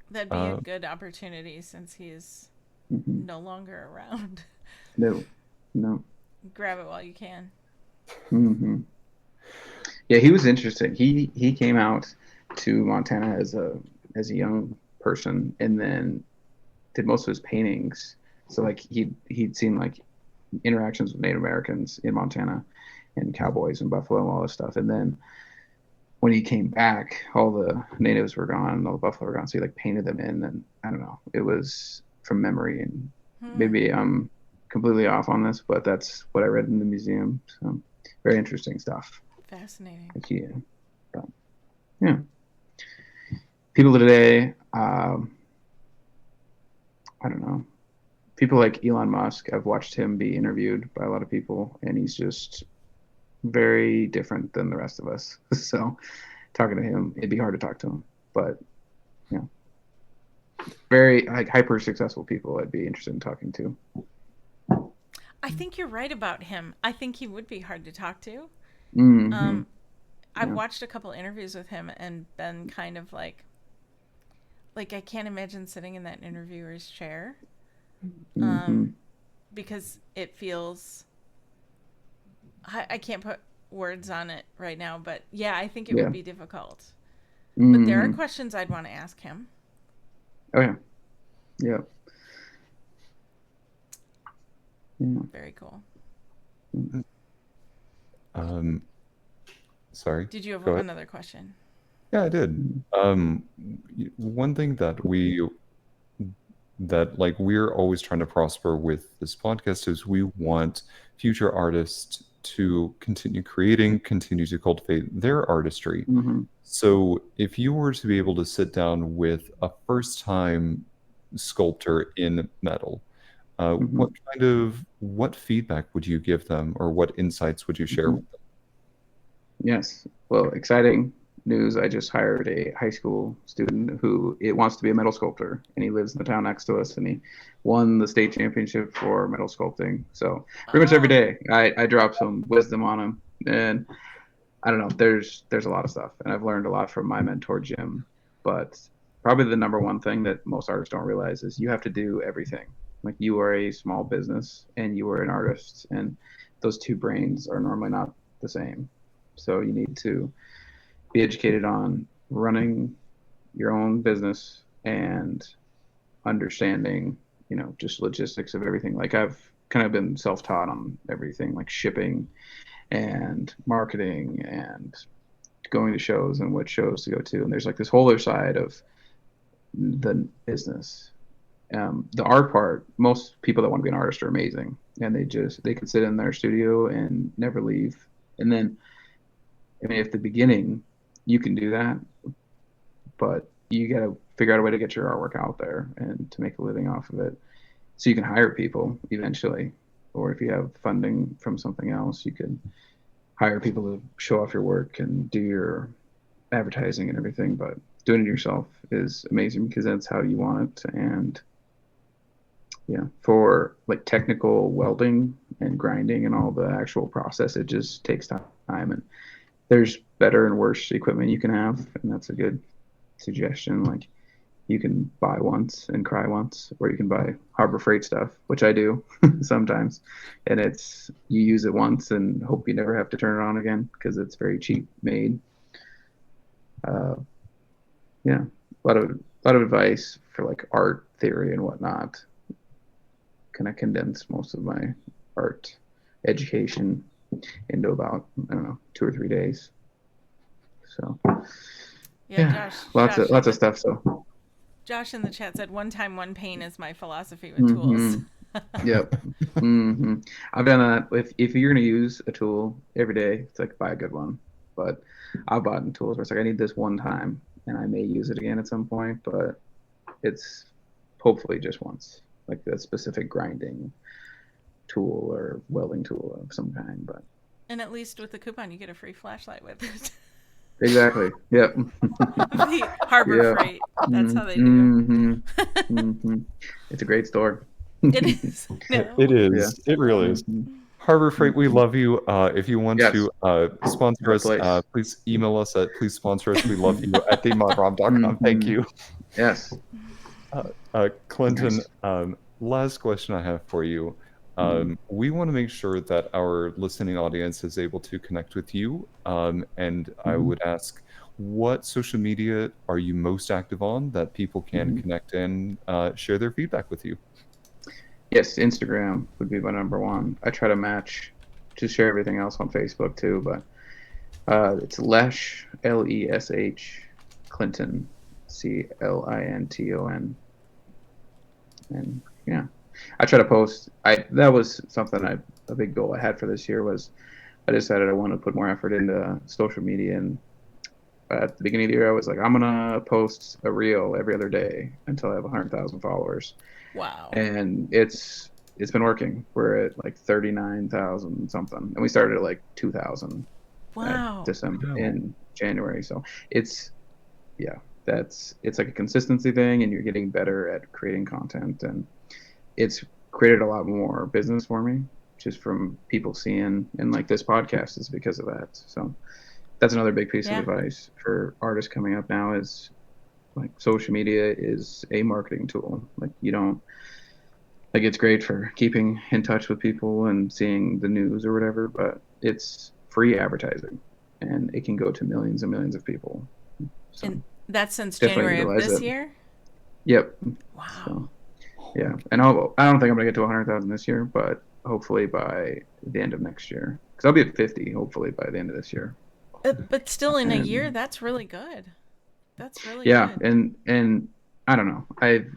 that'd be a Uh, good opportunity since he's Hmm. no longer around. No, no. Grab it while you can. Hmm. Yeah, he was interesting. He came out to Montana as a young person, and then did most of his paintings. So like he'd seen like interactions with Native Americans in Montana and cowboys and buffalo and all this stuff. And then when he came back, all the natives were gone, all the buffalo were gone. So he like painted them in, and I don't know. It was from memory, and Hmm. maybe I'm completely off on this, but that's what I read in the museum. So very interesting stuff. Fascinating. Like, yeah, but, yeah. People today, I don't know. People like Elon Musk. I've watched him be interviewed by a lot of people, and he's just very different than the rest of us. So talking to him, it'd be hard to talk to him. But you know, very like hyper successful people I'd be interested in talking to. I think you're right about him. I think he would be hard to talk to. Hmm. Um, I've Yeah. watched a couple interviews with him and been kind of like I can't imagine sitting in that interviewer's chair. Hmm. Um, because it feels I can't put words on it right now, but yeah, I think it would Yeah. be difficult. But there are Hmm. questions I'd want to ask him. Oh yeah. Yeah. Yeah. Very cool. um, Sorry, Did you have go ahead. another question? Yeah, I did. Mm-hmm. One thing that like we're always trying to prosper with this podcast is we want future artists to continue creating, continue to cultivate their artistry. Hmm. So if you were to be able to sit down with a first-time sculptor in metal, Hmm. what feedback would you give them, or what insights would you share Hmm. with them? Yes. Well, exciting news. I just hired a high school student who it wants to be a metal sculptor, and he lives in the town next to us, and he won the state championship for metal sculpting. So pretty much every Oh, day I drop some wisdom on him, and I don't know. There's a lot of stuff, and I've learned a lot from my mentor Jim. But probably the number one thing that most artists don't realize is you have to do everything. Like you are a small business and you are an artist, and those two brains are normally not the same. So you need to be educated on running your own business and understanding, just logistics of everything. Like I've kind of been self-taught on everything, like shipping and marketing and going to shows and what shows to go to. And there's like this whole other side of the business. The art part, most people that want to be an artist are amazing, and they can sit in their studio and never leave. And then, I mean, at the beginning, you can do that, but you got to figure out a way to get your artwork out there and to make a living off of it, so you can hire people eventually. Or if you have funding from something else, you could hire people to show off your work and do your advertising and everything. But doing it yourself is amazing because that's how you want it. And yeah, for like technical welding and grinding and all the actual process, it just takes time. And there's better and worse equipment you can have, and that's a good suggestion. Like, you can buy once and cry once, or you can buy Harbor Freight stuff, which I do sometimes, and it's you use it once and hope you never have to turn it on again because it's very cheap made. Yeah, a lot of advice for like art theory and whatnot. Kind of condense most of my art education into about, I don't know, 2 or 3 days. So Yeah, lots of stuff. So Josh in the chat said, "One time, one pain is my philosophy with tools." Yep. I've done that. If you're gonna use a tool every day, it's like buy a good one. But I've bought in tools where it's like I need this one time, and I may use it again at some point, but it's hopefully just once, like a specific grinding tool or welding tool of some kind. But And at least with the coupon, you get a free flashlight with it. exactly. Yep. The Harbor Freight. That's how they do it. It's a great store. It is. No. It is. Yeah. It really is. Harbor Freight, we love you. If you want Yes. to sponsor us, place. please email us at please sponsor us. We love you at themodrom.com. Thank you. Yes. Clinton, Nice. Last question I have for you. We want to make sure that our listening audience is able to connect with you. And I would ask, what social media are you most active on that people can connect and share their feedback with you? Yes, Instagram would be my number one. I try to share everything else on Facebook too, but it's Lesh, Lesh, Clinton, Clinton. And yeah, I try to post. That was something a big goal I had for this year was I decided I wanted to put more effort into social media. And at the beginning of the year, I was like, I'm gonna post a reel every other day until I have 100,000 followers. Wow. And it's been working. We're at like 39,000 something, and we started at like 2,000. Wow. December in January. So it's like a consistency thing, and you're getting better at creating content, and it's created a lot more business for me just from people seeing, and like this podcast is because of that. So that's another big piece of advice for artists coming up now is like social media is a marketing tool. Like you don't like it's great for keeping in touch with people and seeing the news or whatever, but it's free advertising and it can go to millions and millions of people. So and that's since January of this year? Yep. Wow. So, yeah. And I don't think I'm going to get to 100,000 this year, but hopefully by the end of next year. Because I'll be at 50, hopefully by the end of this year. But still in a year, that's really good. That's really good. Yeah. And I don't know.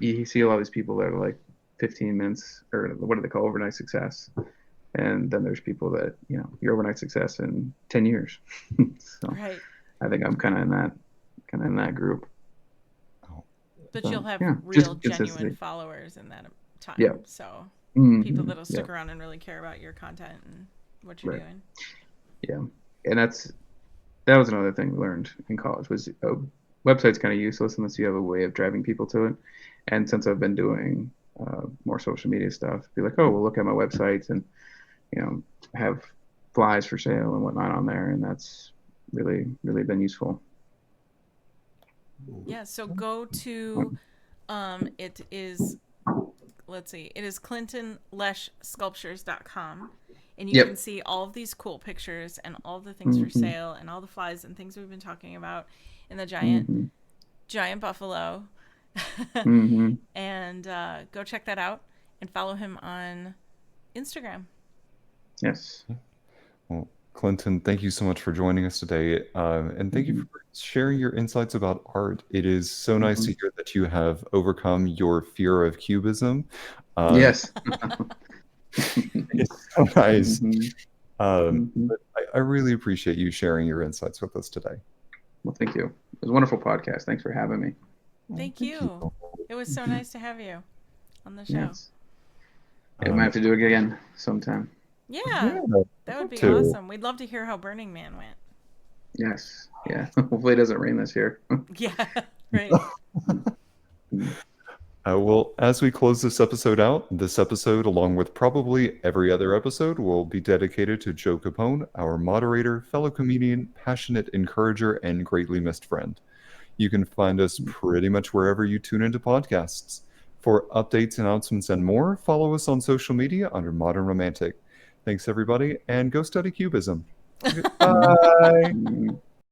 You see a lot of these people that are like 15 minutes, or what do they call overnight success? And then there's people that, your overnight success in 10 years. So right. I think I'm kind of in that group. But you'll have real, genuine followers in that time. Yeah. So people that'll stick around and really care about your content and what you're doing. Yeah. And that was another thing we learned in college was website's kind of useless unless you have a way of driving people to it. And since I've been doing more social media stuff, be like, oh, we'll look at my websites and, have flies for sale and whatnot on there. And that's really, really been useful. Yeah, so go to it is clintonleshsculptures.com, and you can see all of these cool pictures and all the things for sale and all the flies and things we've been talking about in the giant buffalo. And go check that out and follow him on Instagram. Yes. Well, Clinton, thank you so much for joining us today. And thank you for sharing your insights about art. It is so nice to hear that you have overcome your fear of cubism. Yes. It's so nice. But I really appreciate you sharing your insights with us today. Well, thank you. It was a wonderful podcast. Thanks for having me. Thank you. It was so nice to have you on the show. Yes. Yeah, we might have to do it again sometime. Yeah, that would be too. awesome. We'd love to hear how Burning Man went. Yes. Yeah. Hopefully it doesn't rain this year. Yeah, right. Well, as we close this episode, along with probably every other episode, will be dedicated to Joe Capone, our moderator, fellow comedian, passionate encourager, and greatly missed friend. You can find us pretty much wherever you tune into podcasts. For updates, announcements, and more, follow us on social media under Modern Romantic. Thanks, everybody, and go study Cubism. Bye.